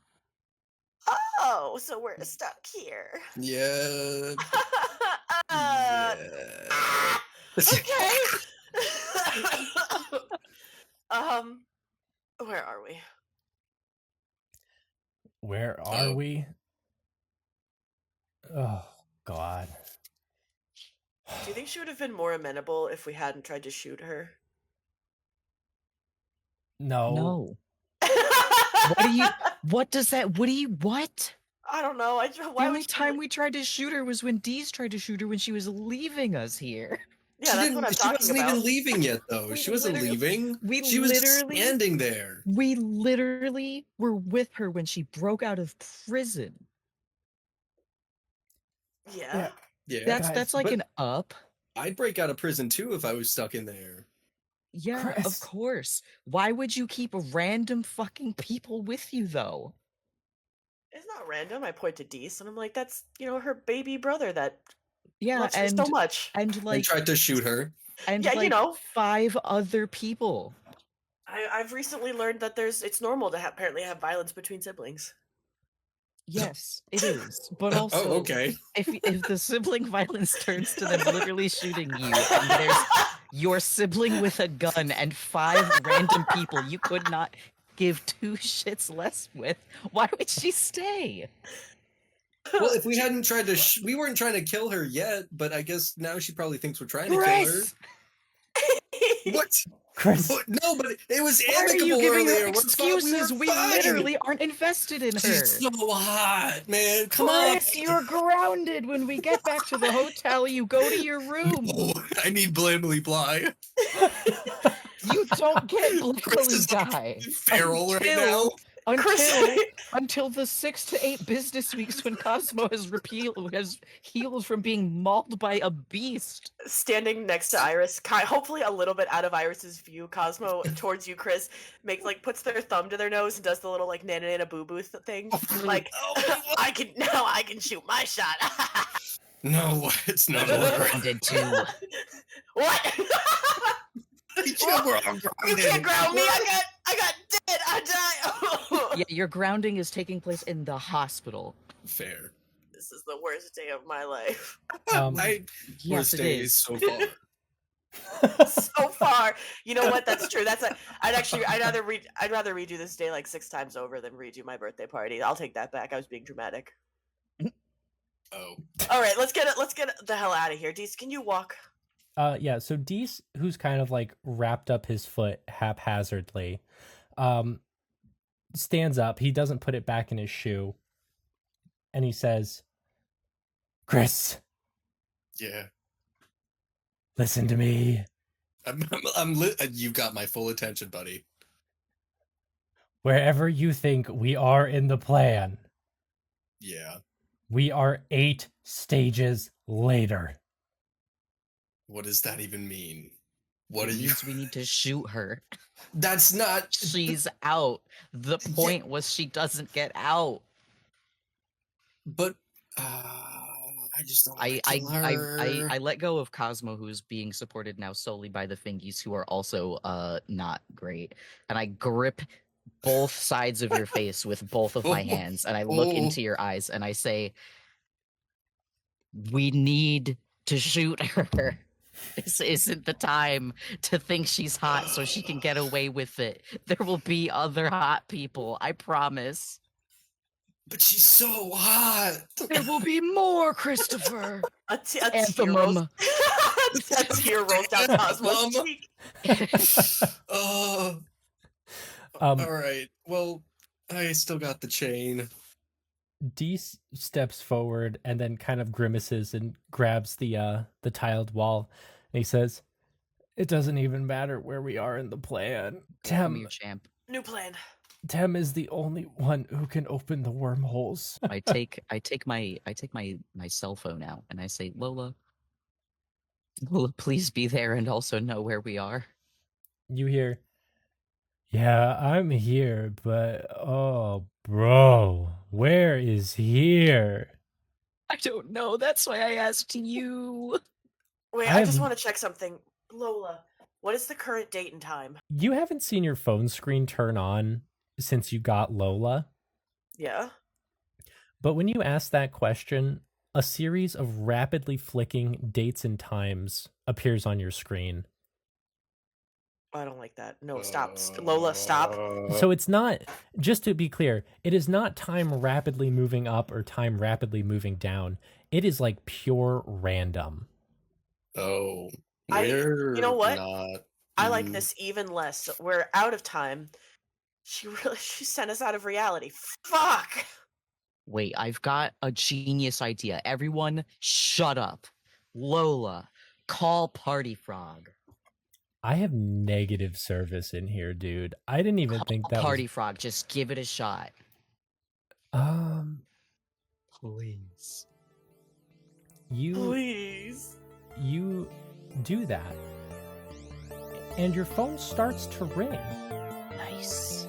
Oh, so we're stuck here. Yeah. uh, Yeah. okay. Where are we? Where are we? Oh God. Do you think she would have been more amenable if we hadn't tried to shoot her? No. No. What does that, what? I don't know. The Why only would time we tried to shoot her was when Dees tried to shoot her when she was leaving us here. Yeah, that's what I'm She talking wasn't about. even leaving yet, though. We She wasn't leaving. She was just standing there. We literally were with her when she broke out of prison. Yeah. Yeah. That's Guys, like but- an up. I'd break out of prison too if I was stuck in there. Yeah, Chris. of course. Why would you keep random fucking people with you though? It's not random. I point to Dees and I'm like, that's, her baby brother that Yeah, loves her so much. and And like tried to shoot her. and Yeah, like 5 other people. I've recently learned that it's normal to apparently have violence between siblings. Yes, it is. But also, Oh, okay. if the sibling violence turns to them literally shooting you, and there's your sibling with a gun and 5 random people you could not give 2 shits less with, why would she stay? Well, if we hadn't tried to, we weren't trying to kill her yet, but I guess now she probably thinks we're trying to kill her. Chris! What? Chrys, No, but it was Why are you amicable giving earlier. her We're fine, we excuses? were We fine. literally aren't invested in her. She's so hot, man. Come on. Chrys, you're grounded. When we get back to the hotel, you go to your room. No, I need Blamely Bly. You don't get Chris Blinkily is like Guy feral right now. until the 6 to 8 business weeks when Cosmo has healed from being mauled by a beast. Standing next to Iris, hopefully a little bit out of Iris's view, Cosmo towards you, Chris, puts their thumb to their nose and does the little like nana nana boo boo thing. Like I can shoot my shot. No, it's not We're over. grounded too. What? We're all You can't grounded. ground me. I got dead. I died. Yeah, your grounding is taking place in the hospital. Fair. This is the worst day of my life. Yes, Worst it days is. so far. So far, you know what? That's true. I'd rather redo this day like 6 times over than redo my birthday party. I'll take that back. I was being dramatic. Oh. All right, let's get the hell out of here. Dees, can you walk? Yeah, so Dees, who's kind of like wrapped up his foot haphazardly, stands up. He doesn't put it back in his shoe. And he says, Chrys, Yeah. listen to me. You've got my full attention, buddy. Wherever you think we are in the plan, Yeah. we are 8 stages later. What does that even mean? What It are you? means we need to shoot her. That's not. She's out. The point was she doesn't get out. But I just don't. I let go of Cosmo, who's being supported now solely by the Fingies, who are also not great. And I grip both sides of your face with both of my hands, and I look into your eyes, and I say, "We need to shoot her. This isn't the time to think she's hot so she can get away with it. There will be other hot people, I promise. But she's so hot. There will be more, Christopher." A tear Anthem. rolls, a tear rolls down Cosmo's Anthem. cheek. Oh. All right. Well, I still got the chain. Dees steps forward and then kind of grimaces and grabs the tiled wall. And he says, "It doesn't even matter where we are in the plan. I'm your champ. New plan. Tem is the only one who can open the wormholes." I take my cell phone out and I say, Lola, please be there and also know where we are. You hear, "Yeah, I'm here, but oh, bro, where is here?" I don't know. That's why I asked you. Wait, I just want to check something. Lola, what is the current date and time? You haven't seen your phone screen turn on since you got Lola. Yeah. But when you ask that question, a series of rapidly flicking dates and times appears on your screen. I don't like that. No, stop. Lola, stop. So it's not, just to be clear, it is not time rapidly moving up or time rapidly moving down. It is like pure random. Oh. You know what? Not, I like this even less. We're out of time. She sent us out of reality. Fuck! Wait, I've got a genius idea. Everyone, shut up. Lola, call Party Frog. I have negative service in here, dude. I didn't even think that Party Frog, just give it a shot. Please. Please. You do that, and your phone starts to ring. Nice.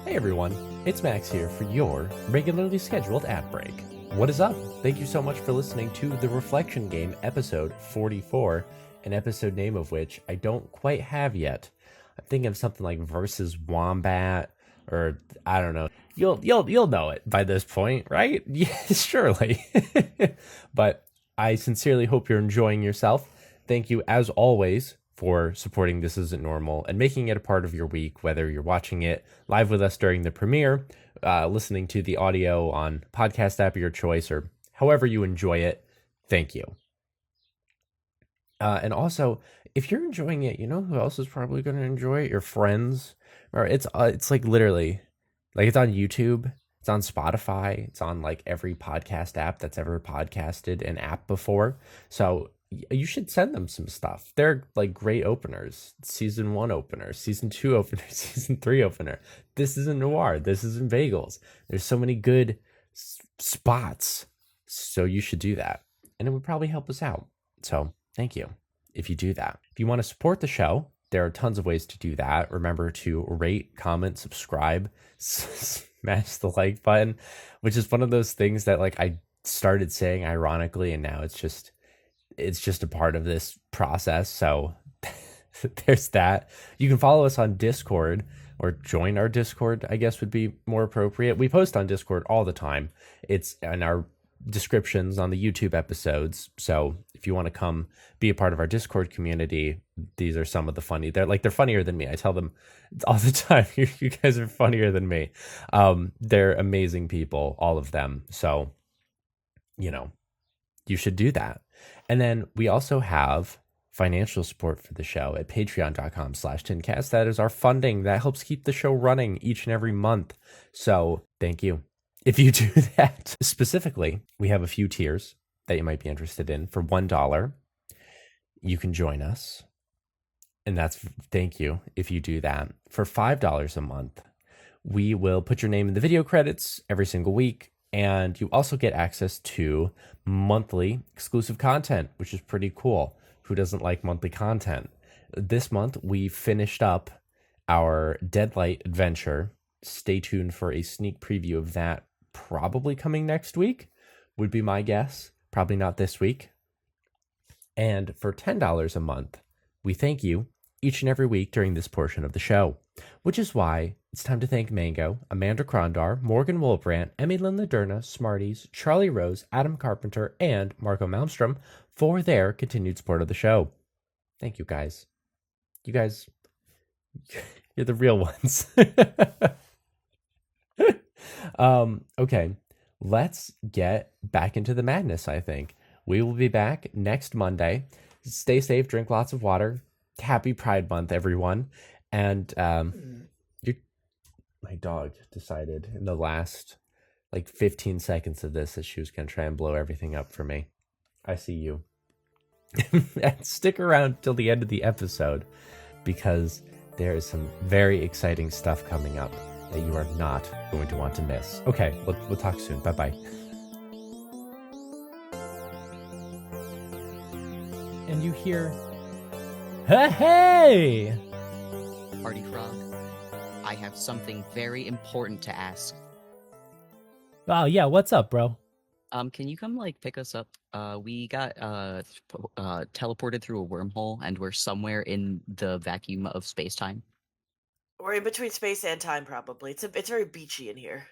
Hey everyone, it's Max here for your regularly scheduled ad break. What is up? Thank you so much for listening to The Reflection Game episode 44, an episode name of which I don't quite have yet. I'm thinking of something like Versus Wombat, or I don't know. You'll know it by this point, right? Yes, surely. But I sincerely hope you're enjoying yourself. Thank you, as always, for supporting This Isn't Normal and making it a part of your week, whether you're watching it live with us during the premiere, listening to the audio on podcast app of your choice, or however you enjoy it. Thank you. And also, if you're enjoying it, you know who else is probably going to enjoy it? Your friends. Or it's like literally, like it's on YouTube, it's on Spotify, it's on like every podcast app that's ever podcasted an app before. So you should send them some stuff. They're like great openers. Season 1 opener, season 2 opener, season 3 opener. This isn't noir. This isn't bagels. There's so many good spots. So you should do that. And it would probably help us out. So thank you if you do that. If you want to support the show, there are tons of ways to do that. Remember to rate, comment, subscribe, smash the like button, which is one of those things that like I started saying ironically, and now it's just a part of this process. So there's that. You can follow us on Discord, or join our Discord, I guess would be more appropriate. We post on Discord all the time. It's in our descriptions on the YouTube episodes. So if you want to come be a part of our Discord community, these are some of the funny. They're funnier than me. I tell them all the time, you guys are funnier than me. They're amazing people, all of them. So, you should do that. And then we also have financial support for the show at patreon.com/tincast. That is our funding that helps keep the show running each and every month. So thank you if you do that. Specifically, we have a few tiers that you might be interested in. For $1, you can join us. And that's thank you if you do that. For $5 a month, we will put your name in the video credits every single week. And you also get access to monthly exclusive content, which is pretty cool. Who doesn't like monthly content? This month, we finished up our Deadlight adventure. Stay tuned for a sneak preview of that, probably coming next week, would be my guess. Probably not this week. And for $10 a month, we thank you each and every week during this portion of the show, which is why it's time to thank Mango, Amanda Krondar, Morgan Wolbrandt, Emmy Lynn Laderna, Smarties, Charlie Rose, Adam Carpenter, and Marco Malmstrom for their continued support of the show. Thank you, guys. You guys, you're the real ones. Okay, let's get back into the madness, I think. We will be back next Monday. Stay safe, drink lots of water. Happy Pride Month, everyone. And my dog decided in the last 15 seconds of this that she was going to try and blow everything up for me. I see you. And stick around till the end of the episode, because there is some very exciting stuff coming up that you are not going to want to miss. Okay, we'll talk soon. Bye-bye. And you hear, hey! Party Frog, I have something very important to ask. Oh, yeah, what's up, bro? Can you come pick us up? We got teleported through a wormhole, and we're somewhere in the vacuum of space-time. We're in between space and time, probably. It's very beachy in here.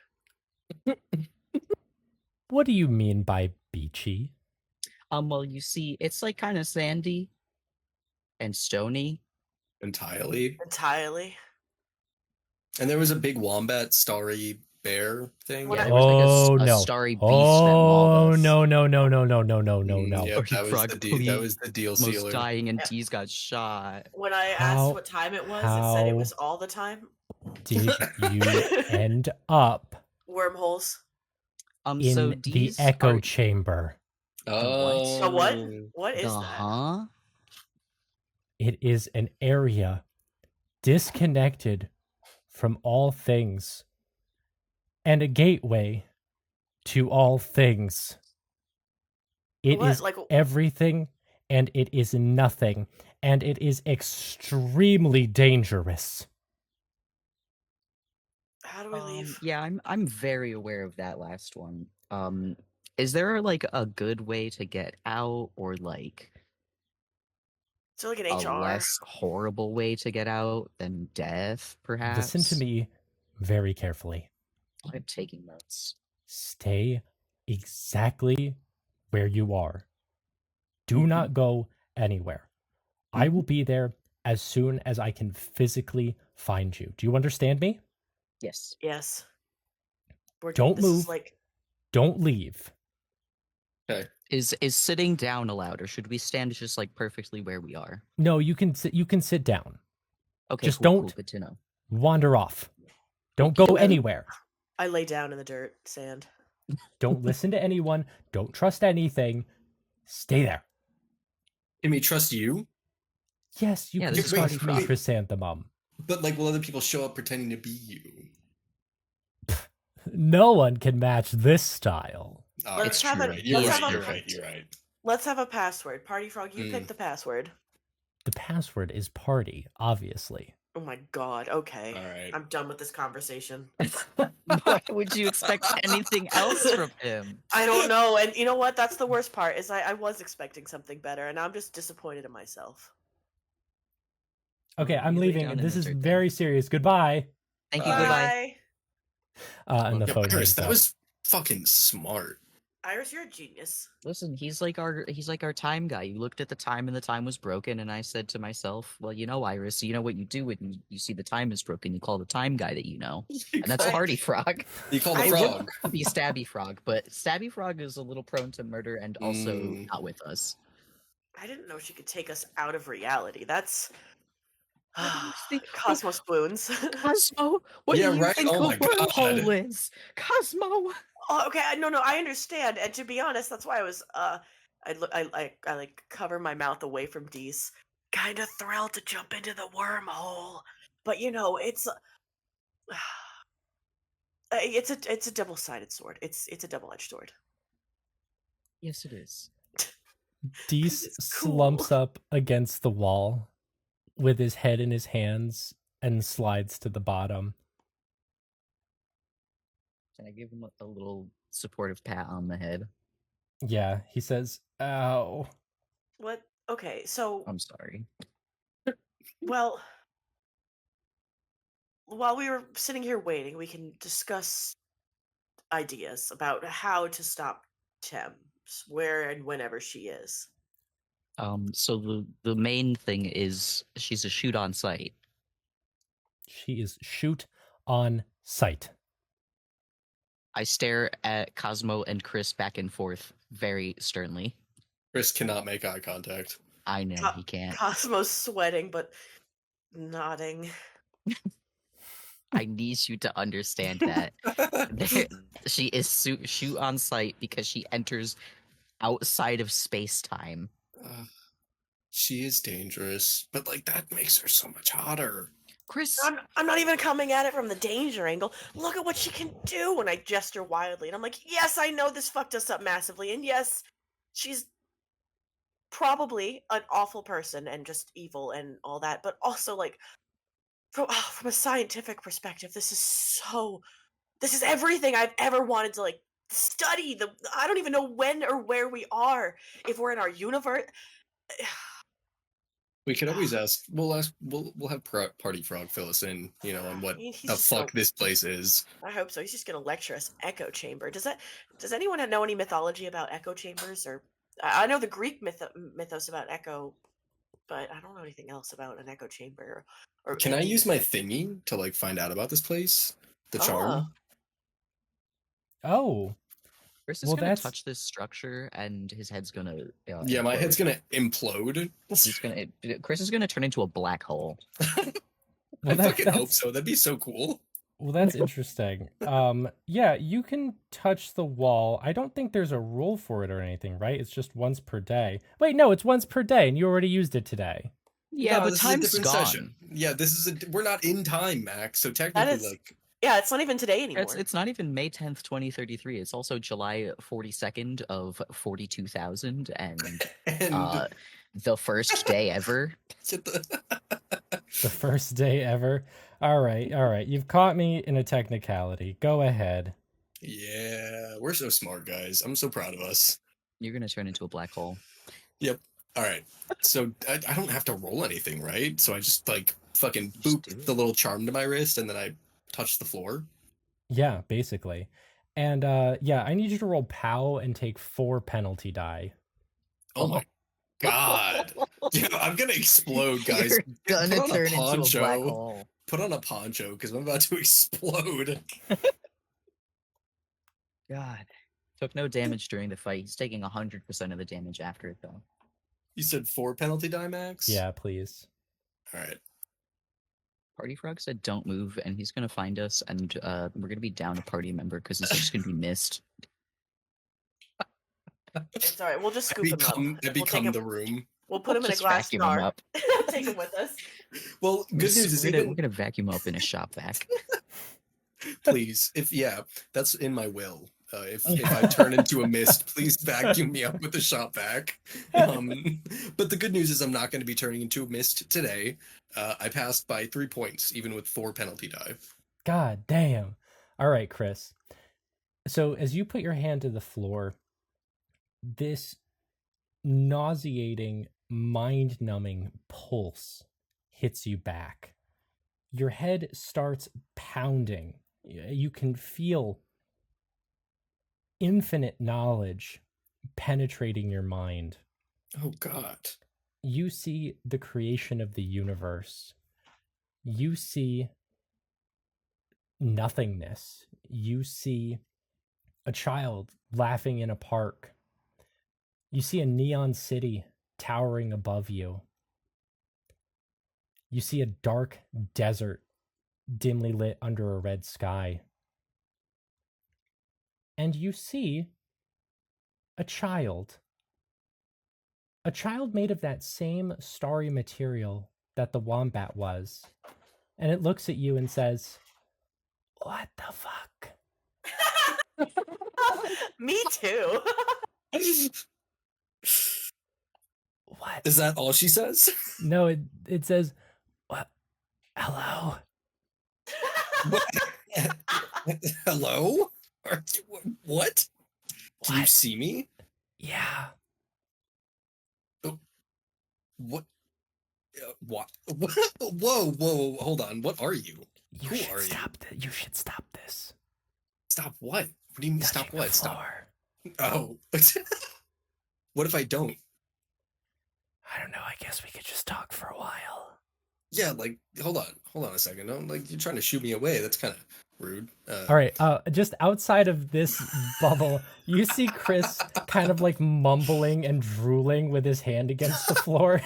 What do you mean by beachy? Well, you see, it's kind of sandy and stony. Entirely. And there was a big wombat, starry bear thing. What Yeah, I- there was Oh, a no. starry beast that mauled us. No. Yep, Party that was Frog, that please. was the deal Most sealer. dying and Yeah. T's got shot. when I How- asked what time it was, it said it was all the time. Did you end up Wormholes. in So the D's echo are- chamber? Oh, So what? What is The that? huh? It is an area disconnected from all things and a gateway to all things. It What? is everything and it is nothing, and it is extremely dangerous. How do we leave? Yeah, I'm very aware of that last one. Is there a good way to get out, or Is there an a HR? less horrible way to get out than death, perhaps? Listen to me very carefully. I'm taking notes. Stay exactly where you are. Do not go anywhere. I will be there as soon as I can physically find you. Do you understand me? Yes. Yes. Don't this is move. Don't leave. Okay. Is sitting down allowed, or should we stand just like perfectly where we are? No, you can sit down. Okay, Just cool, don't good to know. wander off. Don't go anywhere. I lay down in the dirt, sand. Don't listen to anyone. Don't trust anything. Stay there. Can we trust you? Yes, you Yeah, can this is trust Party me, Frog. chrysanthemum. But like, will other people show up pretending to be you? No one can match this style. Oh, Let's you're have a- right. You're let's right. have a- You're right. You're right. Let's have a password. Party Frog, you pick the password. The password is party, obviously. Oh my god, okay. All right. I'm done with this conversation. Why would you expect anything else from him? I don't know, and you know what? That's the worst part, is I was expecting something better, and I'm just disappointed in myself. Okay, I'm You lay leaving. down in This the is dirt then. very serious. Goodbye. Thank you, Bye. goodbye. And the Yo, phone Chrys, hangs that up. was fucking smart. Iris, you're a genius. Listen, he's like our time guy. You looked at the time and the time was broken, and I said to myself, well, you know, Iris, you know what you do when you see the time is broken, you call the time guy that you know. And that's I- Party Frog. You call the I frog. Be Stabby Frog, but Stabby Frog is a little prone to murder and also not with us. I didn't know she could take us out of reality. That's What do you think- Cosmo spoons. Cosmo, what Yeah, do you right? think Oh a my God. wormhole is? Cosmo! Oh, okay, no, I understand, and to be honest, that's why I was I like cover my mouth away from Dees, kind of thrilled to jump into the wormhole, but you know it's a double-sided sword. It's a double-edged sword. Yes, it is. Dees It's cool. slumps up against the wall with his head in his hands and slides to the bottom. Can I give him a little supportive pat on the head? Yeah, he says, ow. What? Okay, so I'm sorry. well, while we were sitting here waiting, we can discuss ideas about how to stop Thames, where and whenever she is. So the main thing is she's a shoot on sight. She is shoot on sight. I stare at Cosmo and Chrys back and forth very sternly. Chris cannot make eye contact. I know Co- he can't. Cosmo's sweating, but nodding. I need you to understand that she is shoot on sight because she enters outside of space time. She is dangerous, but like that makes her so much hotter. Chrys, I'm not even coming at it from the danger angle. Look at what she can do when I gesture wildly. And I'm like, yes, I know this fucked us up massively. And yes, she's probably an awful person and just evil and all that. But also, like, from a scientific perspective, this is everything I've ever wanted to, like, study. I don't even know when or where we are. If we're in our universe. We could always ask. We'll ask. We'll have Party Frog fill us in. You know, on what He's the just fuck so- this place is. I hope so. He's just gonna lecture us echo chamber. Does anyone know any mythology about echo chambers? Or I know the Greek mythos about echo, but I don't know anything else about an echo chamber. Or Can I any- use my thingy to like find out about this place? The charm. Oh, Chrys is Well, gonna that's- touch this structure and his head's gonna. Yeah, my head's implode. gonna implode. He's gonna. Chrys is gonna turn into a black hole. well, I that- fucking hope that's- so. That'd be so cool. Well, that's interesting. Yeah, you can touch the wall. I don't think there's a rule for it or anything, right? It's just once per day. Wait, no, it's once per day, and you already used it today. Yeah, No, but this time's is a different gone. session. Yeah, this is we're not in time, Max. So technically, is- like, Yeah, it's not even today anymore. It's not even May 10th, 2033. It's also July 42nd of 42,000 and and the first day ever. The first day ever. All right. You've caught me in a technicality. Go ahead. yeah, we're so smart, guys. I'm so proud of us. You're gonna turn into a black hole. All right, so I don't have to roll anything, right? So I just like fucking Just boop do it. the little charm to my wrist, and then I touch the floor. Yeah, basically. And yeah, I need you to roll POW and take 4 penalty die. Oh my god, Dude, I'm gonna explode, guys. You're gonna Put on a turn into a black poncho. hole. Put on a poncho because I'm about to explode. God. Took no damage during the fight. He's taking 100% of the damage after it, though. You said 4 penalty die max? Yeah, please. All right. Party Frog said don't move, and he's going to find us, and we're going to be down a party member because he's just going to be missed. It's all right. We'll just scoop him up. I become the room. We'll put him in a Just glass vacuum him jar. up. Take him with us. Well, good news is we're even gonna vacuum up in a shop vac. please, that's in my will. If I turn into a mist, please vacuum me up with a shop vac. But the good news is I'm not going to be turning into a mist today. I passed by 3 points, even with 4 penalty die. God damn. All right, Chrys. So as you put your hand to the floor, this nauseating, mind-numbing pulse hits you back. Your head starts pounding. You can feel infinite knowledge penetrating your mind. Oh, God. You see the creation of the universe. You see nothingness. You see a child laughing in a park. You see a neon city towering above you. You see a dark desert dimly lit under a red sky. And you see a child. A child made of that same starry material that the wombat was. And it looks at you and says, "What the fuck?" Me too. What? Is that all she says? No, it says, "What? Hello?" Hello? What? Can you What? see me? Yeah. What? What? Whoa, hold on. What are you? You Who should are stop you should stop this. Stop what? What do you mean stop Touching what? the Stop. floor. Oh. What if I don't? I don't know. I guess we could just talk for a while. Yeah, like, hold on a second. No, like, you're trying to shoot me away. That's kind of rude. All right. Just outside of this bubble, you see Chrys kind of like mumbling and drooling with his hand against the floor.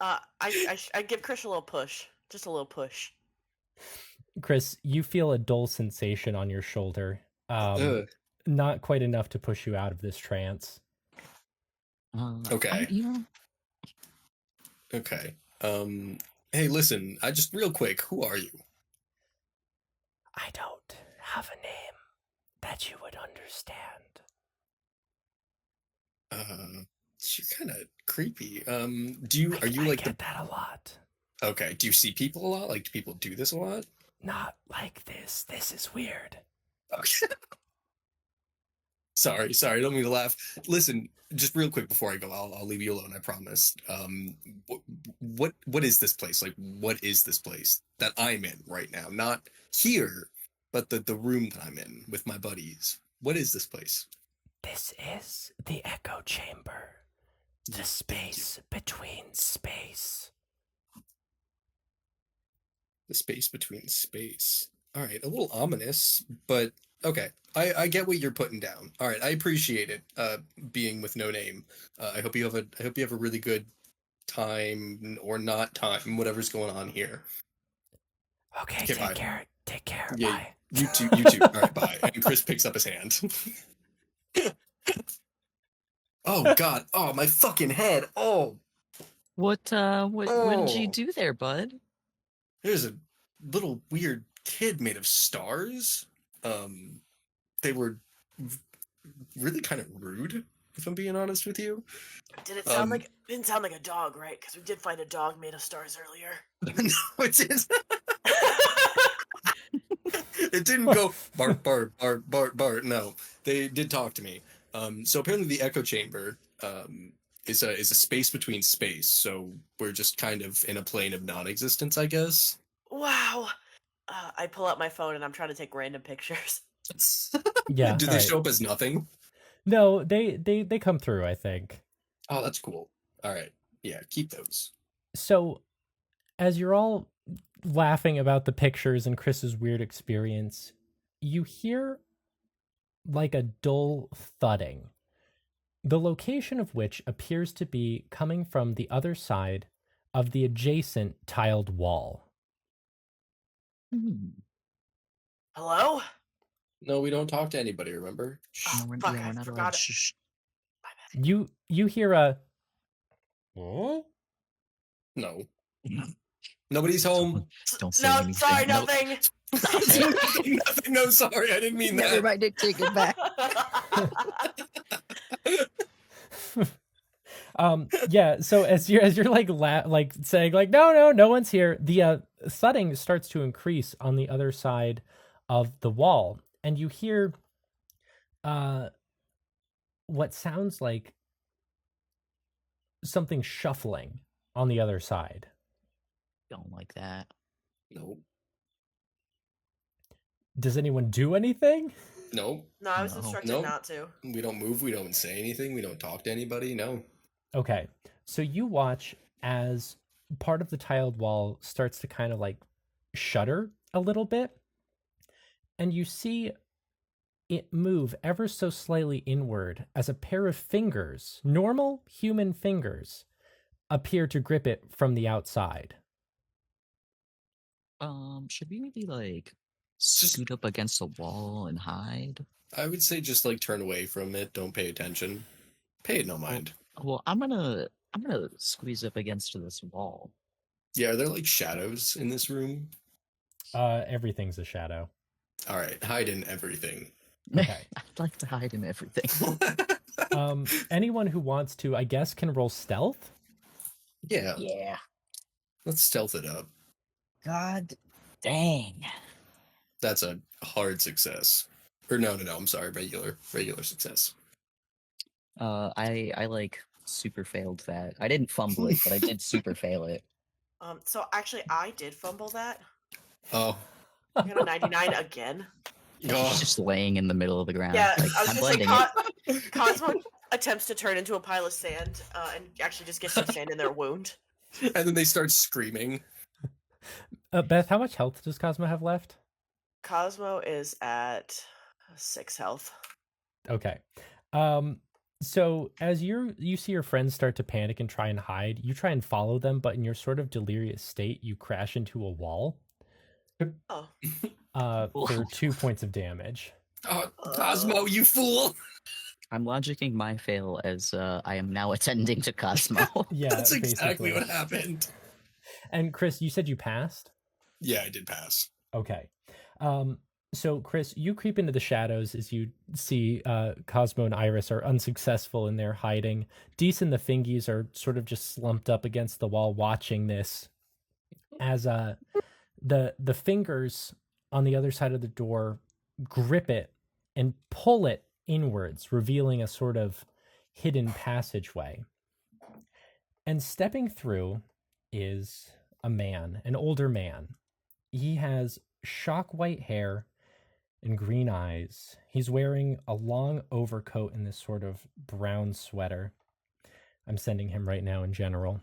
I give Chris a little push. Just a little push. Chrys, you feel a dull sensation on your shoulder. Not quite enough to push you out of this trance. Okay. Okay. Hey, listen, I just real quick, who are you? I don't have a name that you would understand. You're kind of creepy. Are you I like get that a lot. Okay, do you see people a lot? Like, do people do this a lot? Not like this. This is weird. Okay. Sorry, don't mean to laugh. Listen, just real quick before I go, I'll leave you alone, I promise. What is this place? Like, what is this place that I'm in right now? Not here, but the room that I'm in with my buddies. What is this place? This is the echo chamber. The space between space. The space between space. All right, a little ominous, but okay. I get what you're putting down. All right, I appreciate it. Being with no name. I hope you have a really good time or not time, whatever's going on here. Okay, take care. Take care. Yeah, Bye. You too. All right, bye. And Chris picks up his hand. Oh God! Oh, my fucking head! Oh, What did you Oh. do there, bud? there's a little weird kid made of stars. They were really kind of rude, if I'm being honest with you. Did it sound like? Didn't sound like a dog, right? Because we did find a dog made of stars earlier. No, it didn't. It didn't go Bart, Bart, Bart, Bart, Bart. No, they did talk to me. So apparently the echo chamber is a space between space. So we're just kind of in a plane of non-existence, I guess. Wow. I pull out my phone and I'm trying to take random pictures. Yeah. Do all they right. show up as nothing? No, they come through, I think. Oh, that's cool. All right. Yeah, keep those. So, as you're all laughing about the pictures and Chris's weird experience, you hear like a dull thudding, the location of which appears to be coming from the other side of the adjacent tiled wall. Hello? No, we don't talk to anybody, remember? Oh, No, we're, fuck, yeah, I we're not allowed. forgot it. Shh. You hear a "Huh?" No. Nobody's home. Don't say No, anything. sorry, No. nothing. Nothing, nothing. No, sorry, I didn't mean Never that. mind it. Take it back. Yeah, so as you're like saying like no one's here, the thudding starts to increase on the other side of the wall, and you hear what sounds like something shuffling on the other side. Don't like that. Nope. Does anyone do anything? Nope. No, I was No. instructed Nope. not to. We don't move, we don't say anything, we don't talk to anybody, no. Okay, so you watch as part of the tiled wall starts to kind of like shudder a little bit, and you see it move ever so slightly inward as a pair of fingers, normal human fingers, appear to grip it from the outside. Should we maybe like Just- scoot up against the wall and hide? I would say just like turn away from it, don't pay attention. Pay it no mind. Well, I'm gonna squeeze up against this wall. Yeah, are there like shadows in this room? Everything's a shadow. Alright, hide in everything. Okay. I'd like to hide in everything. Anyone who wants to, I guess, can roll stealth. Yeah, Yeah. let's stealth it up. God dang. That's a hard success. Or no, I'm sorry, regular success. I like super failed that. I didn't fumble it, but I did super fail it. So actually, I did fumble that. Oh. I got a 99 again. She's Oh. just laying in the middle of the ground. Yeah, Like, I was I'm gonna say, blending it. Cosmo attempts to turn into a pile of sand and actually just gets some sand in their wound. And then they start screaming. Beth, how much health does Cosmo have left? Cosmo is at 6 health. Okay. So as you see your friends start to panic and try and hide, you try and follow them, but in your sort of delirious state, you crash into a wall. Oh. For 2 points of damage. Oh, Cosmo, you fool! I'm logicking my fail as I am now attending to Cosmo. Yeah, That's exactly basically. what happened. And Chris, you said you passed? Yeah, I did pass. Okay. So Chris, you creep into the shadows as you see Cosmo and Iris are unsuccessful in their hiding. Deece and the Fingies are sort of just slumped up against the wall watching this as the fingers on the other side of the door grip it and pull it inwards, revealing a sort of hidden passageway. And stepping through is a man, an older man. He has shock white hair and green eyes. He's wearing a long overcoat and this sort of brown sweater. I'm sending him right now in general.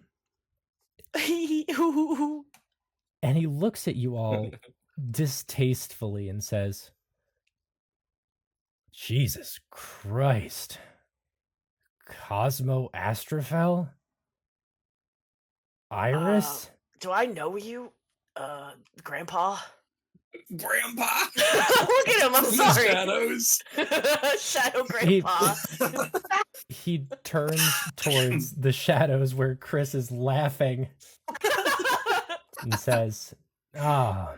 And he looks at you all distastefully and says, Jesus Christ. Cosmo Astrophel? Iris? Do I know you, Grandpa? Grandpa! Look at him, I'm From the sorry. shadows. Shadow Grandpa. He turns towards the shadows where Chris is laughing and says, Ah,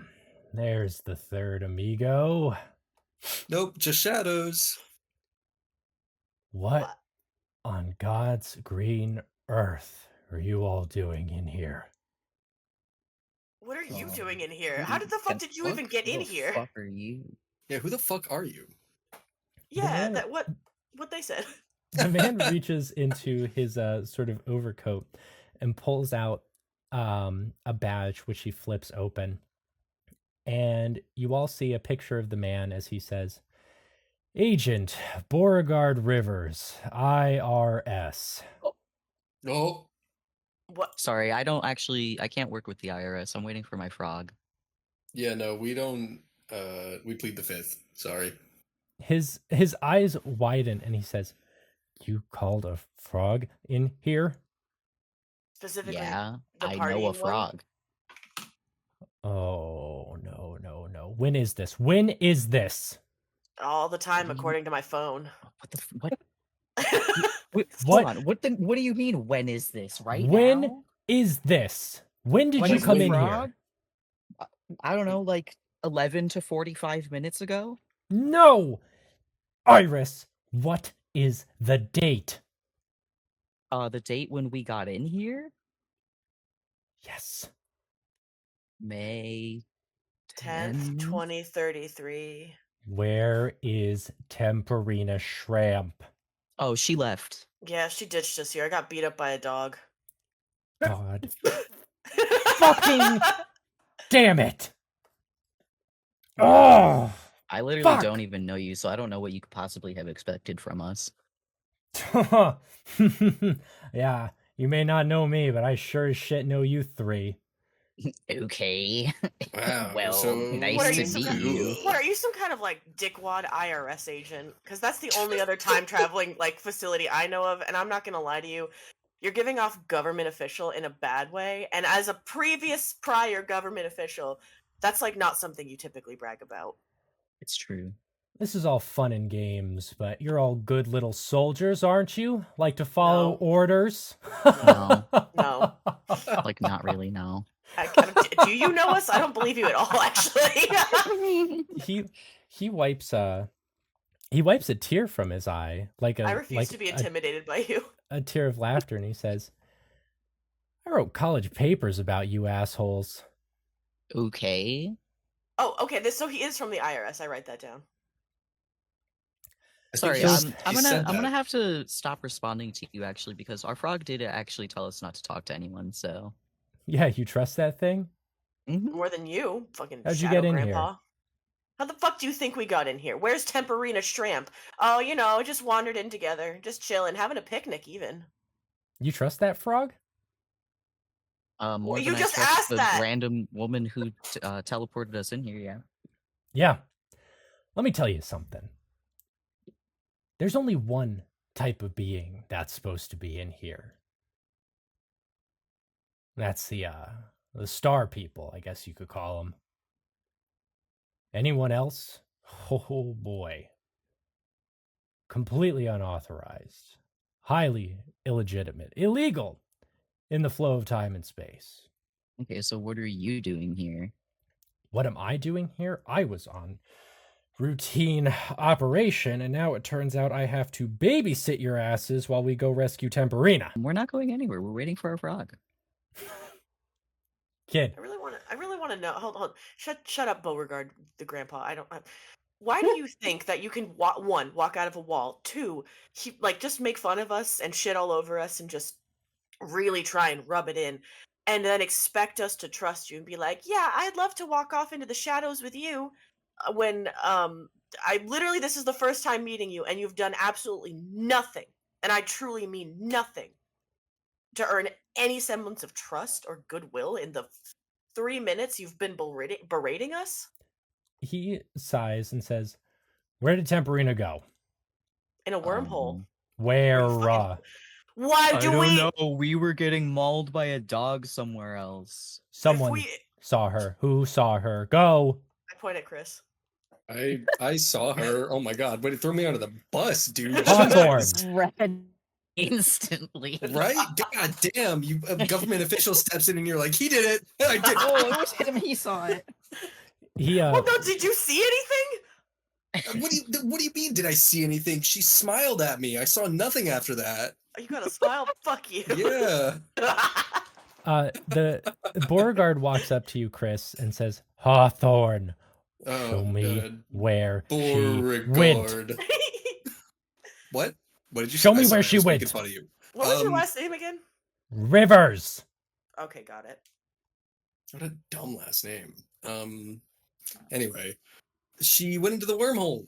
there's the third amigo. Nope, just shadows. What on God's green earth are you all doing in here? What are you doing in here? How did the fuck did you even get in here? Fuck are you? Yeah, who the fuck are you? Yeah, man- that what they said. The man reaches into his sort of overcoat and pulls out a badge which he flips open. And you all see a picture of the man as he says, Agent Beauregard Rivers, IRS. Oh, What? Sorry, I can't work with the IRS. I'm waiting for my frog. yeah, no, we don't, we plead the fifth. Sorry. his eyes widen and he says, "You called a frog in here?" Specifically, Yeah, the I know a partying one. frog. Oh, no, no, no. When is this? When is this? All the time, What do you- according to my phone. What the? What? Wait, What? hold on. What do you mean? When is this? Right When now? is this? When did When you is come the in frog? here? I don't know, like 11 to 45 minutes ago. No! Iris, what is the date? The date when we got in here, Yes. May 10th, 10th. 2033. Where is Temperina Shrimp? Oh, she left. Yeah, she ditched us here. I got beat up by a dog. God. Fucking damn it! Oh! I literally Fuck! don't even know you, so I don't know what you could possibly have expected from us. Yeah, you may not know me, but I sure as shit know you three. Okay. Wow. Well, so nice What are to you, some meet kind, you. what are you, some kind of like dickwad IRS agent? Because that's the only other time traveling like facility I know of, and I'm not gonna lie to you, you're giving off government official in a bad way. And as a previous prior government official, that's like not something you typically brag about. It's true. This is all fun and games, but you're all good little soldiers, aren't you? Like to follow No. orders? No. No. Like, not really, no. Do you know us? I don't believe you at all, actually. he wipes a tear from his eye, like I refuse to be a intimidated by you. tear of laughter, and he says, "I wrote college papers about you assholes." Okay. Oh, okay. So he is from the IRS. I write that down. I think Sorry, he's- I'm he said gonna that. have to stop responding to you actually because our frog did actually tell us not to talk to anyone. So Yeah, you trust that thing? More than you, fucking How'd you shadow get in grandpa. here? How the fuck do you think we got in here? Where's Temperina Shrimp? Oh, just wandered in together, just chilling, having a picnic even. You trust that frog? more You than just I trust asked the that! random woman who teleported us in here. Yeah. Yeah. Let me tell you something. There's only one type of being that's supposed to be in here. That's the star people, I guess you could call them. Anyone else? Oh boy. Completely unauthorized. Highly illegitimate. Illegal in the flow of time and space. Okay, so what are you doing here? What am I doing here? I was on routine operation, and now it turns out I have to babysit your asses while we go rescue Temperina. We're not going anywhere. We're waiting for our frog. Kid, I really want to know. Hold on. Shut up, Beauregard, the grandpa. Why do you think that you can walk out of a wall? Two, just make fun of us and shit all over us and just really try and rub it in, and then expect us to trust you and be like, yeah, I'd love to walk off into the shadows with you. When I literally, this is the first time meeting you, and you've done absolutely nothing, and I truly mean nothing, to earn any semblance of trust or goodwill in the 3 minutes you've been berating us he sighs and says, "Where did Temperina go?" in a wormhole. Where? Why do we? know. We were getting mauled by a dog somewhere else. Someone saw her. Who saw her? Go. I point at Chrys. I saw her. Oh my god! But it threw me under the bus, dude. Hawthorne. Jesus. Red instantly. Right? God damn! You a government official steps in and you're like, he did it. I did. Oh, it was him. He saw it. He Well, no, did you see anything? What do you mean? Did I see anything? She smiled at me. I saw nothing after that. Are you gonna smile? Fuck you. Yeah. the Beauregard walks up to you, Chrys, and says, "Hawthorne, Oh, show me God. where she went." Beauregard. What? What did you Show say? me Sorry, where I she was went. making fun of you. What was your last name again? Rivers. Okay, got it. What a dumb last name. Anyway, she went into the wormhole.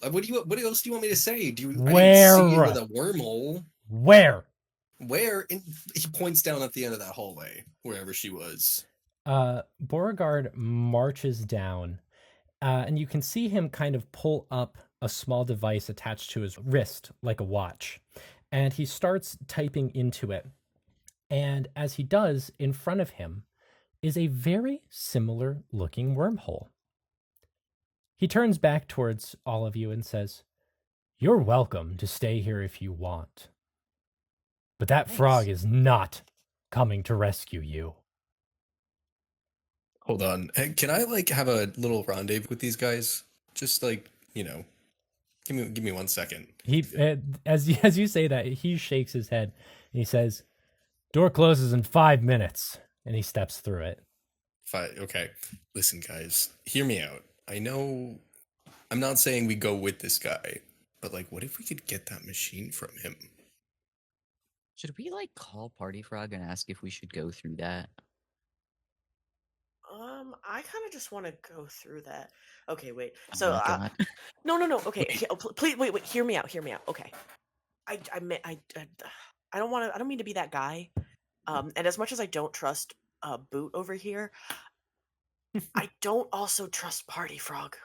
What else do you want me to say? I didn't see it with a wormhole. Where? Where? He points down at the end of that hallway, wherever she was. Beauregard marches down, and you can see him kind of pull up a small device attached to his wrist, like a watch. And he starts typing into it. And as he does, in front of him is a very similar looking wormhole. He turns back towards all of you and says, "You're welcome to stay here if you want. But that Thanks. frog is not coming to rescue you." Hold on. Hey, can I like have a little rendezvous with these guys? Just like, give me 1 second. He, as you say that, he shakes his head and he says, "Door closes in 5 minutes," and he steps through it. Okay. Listen, guys, hear me out. I know I'm not saying we go with this guy, but like, what if we could get that machine from him? Should we like call Party Frog and ask if we should go through that? I kind of just want to go through that. Okay, wait. Oh So, my God. no. Okay, please, wait. Hear me out. Okay. I don't want to. I don't mean to be that guy. And as much as I don't trust Boot over here, I don't also trust Party Frog.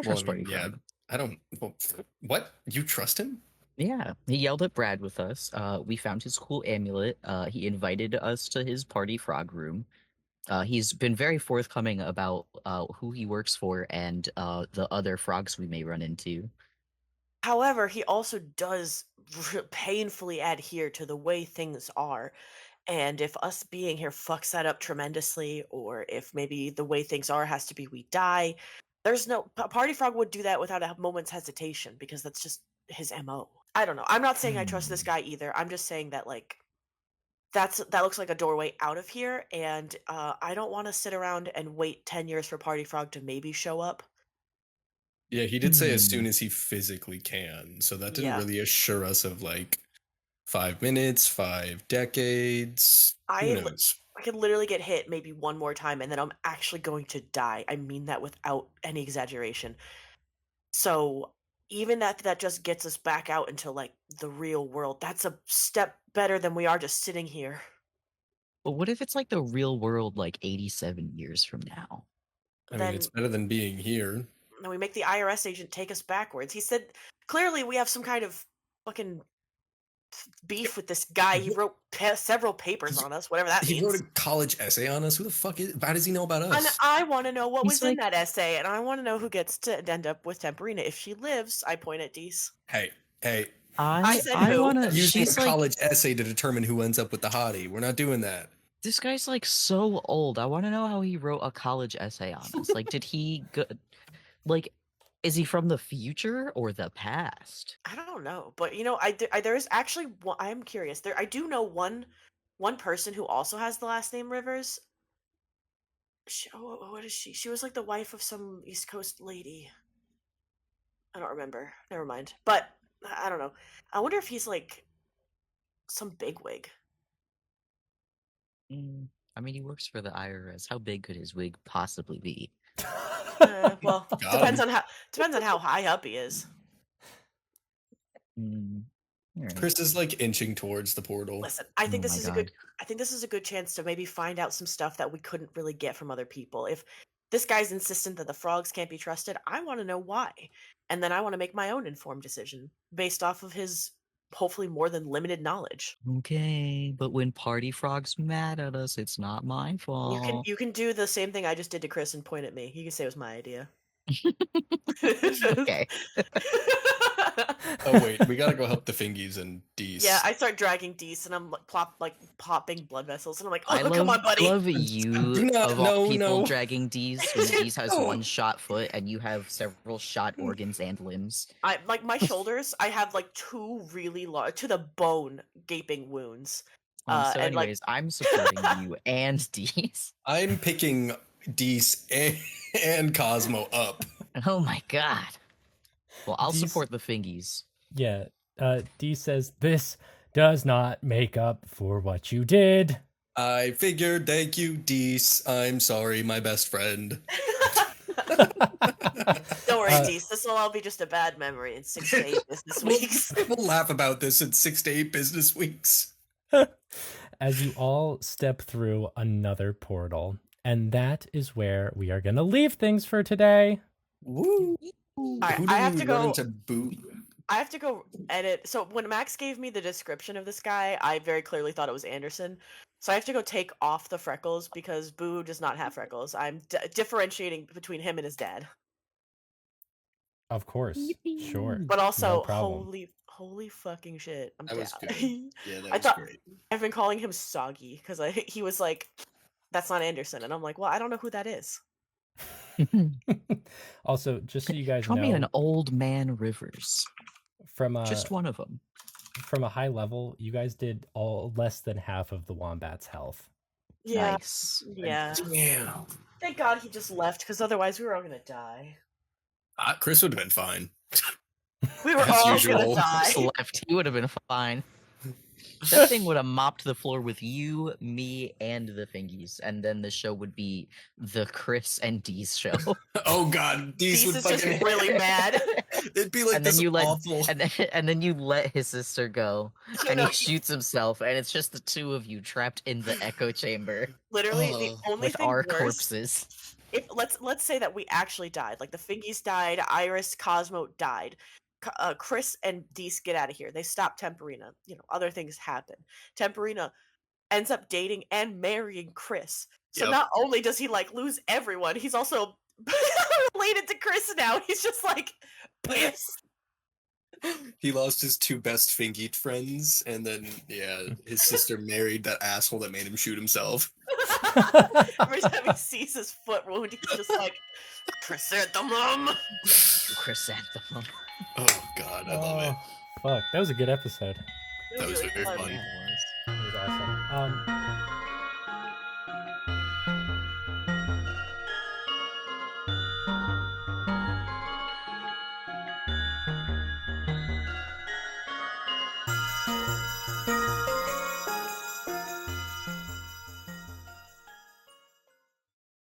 Well, I mean, yeah, I don't. Well, what? You trust him? Yeah, he yelled at Brad with us. We found his cool amulet. He invited us to his Party Frog room. He's been very forthcoming about who he works for and the other frogs we may run into. However, he also does painfully adhere to the way things are. And if us being here fucks that up tremendously, or if maybe the way things are has to be we die, there's no Party Frog would do that without a moment's hesitation because that's just his MO. I don't know. I'm not saying I trust this guy either. I'm just saying that like that looks like a doorway out of here, and I don't want to sit around and wait 10 years for Party Frog to maybe show up. Yeah, he did say as soon as he physically can. So that didn't Yeah. really assure us of like 5 minutes, 5 decades. Who knows? I could literally get hit maybe one more time and then I'm actually going to die. I mean that without any exaggeration. So even that just gets us back out into like the real world. That's a step better than we are just sitting here. But what if it's like the real world, like 87 years from now? I mean, Then it's better than being here. then we make the IRS agent take us backwards. He said clearly we have some kind of fucking beef with this guy. He wrote several papers on us, whatever that He wrote means. a college essay on us. Who the fuck is? How does he know about And us? I want to know what He's was in like- that essay, and I want to know who gets to end up with Temperina. If she lives, I point at Dees. Hey, I said who? wanna. using She's a like, college essay to determine who ends up with the hottie. We're not doing that. this guy's like so old. I want to know how he wrote a college essay on us. Like, did he go? Like, is he from the future or the past? I don't know, but you know, there is actually one, I'm curious. I do know one person who also has the last name Rivers. What is she? She was like the wife of some East Coast lady. I don't remember. Never mind. But I don't know. I wonder if he's like some bigwig. I mean, he works for the IRS. How big could his wig possibly be? Well, Got depends him. on how high up he is. Alright. Chris is like inching towards the portal. Listen, I think Oh this my is a good. I think this is a good chance to maybe find out some stuff that we couldn't really get from other people. If this guy's insistent that the frogs can't be trusted, I want to know why, and then I want to make my own informed decision based off of his hopefully more than limited knowledge. Okay, but when Party Frog's mad at us, it's not my fault. You can do the same thing I just did to Chris and point at me. You can say it was my idea. Okay. Oh wait, we gotta go help the fingies and Dees. Yeah, I start dragging Dees and I'm like popping blood vessels and I'm like, oh, I come on, buddy. I love you Do not- of all no, people no. dragging Dees when Dees has No. one shot foot and you have several shot organs and limbs. I like my shoulders. I have like two really large to the bone gaping wounds. So And, like- anyways, I'm supporting you and Dees. I'm picking Dees and Cosmo up. Oh my god. Well, I'll Dees- support the fingies. Yeah. Dee says, "This does not make up for what you did." I figured. Thank you, Dees. I'm sorry, my best friend. Don't worry, Uh, Dees. This will all be just a bad memory in 6 to 8 business weeks. We'll laugh about this in 6 to 8 business weeks. As you all step through another portal. And that is where we are going to leave things for today. Woo! Alright, Who do I have we to run go. into Boo? I have to go edit. So when Max gave me the description of this guy, I very clearly thought it was Anderson. So I have to go take off the freckles because Boo does not have freckles. I'm differentiating between him and his dad. Of course. Sure. But also, No problem. holy fucking shit! I'm That was down. good. Yeah, that I was thought great. I've been calling him Soggy because he was like, "That's not Anderson," and I'm like, "Well, I don't know who that is." Also, just so you guys Draw me an know, old man Rivers. from Just one of them. a high level, you guys did all less than half of the wombat's health. Yeah, Nice. yeah. Damn. Thank God he just left because otherwise we were all gonna die. Chris would have been fine. We were As all usual. gonna die. Just left. He would have been fine. That thing would have mopped the floor with you, me, and the fingies, and then the show would be the Chrys and Dee's show. Oh god, these Deez would is just fucking really mad. It'd be like And then this you let- awful. and then you let his sister go, and No, he shoots himself, and it's just the two of you trapped in the echo chamber literally, Oh, the only with thing our worse. corpses. If let's say that we actually died, like the Fingies died, Iris, Cosmo died. Chrys and Deece get out of here. They stop Temperina. You know, other things happen. Temperina ends up dating and marrying Chrys. So Yep. not only does he like lose everyone, he's also related to Chrys now. He's just like pissed. He lost his two best Fingeet friends, and then his sister married that asshole that made him shoot himself. Every time he sees his foot wound, he's just like chrysanthemum. Chrysanthemum. Oh god, I love it. Fuck, that was a good episode. That was really very fun. Yeah, it was. It was awesome.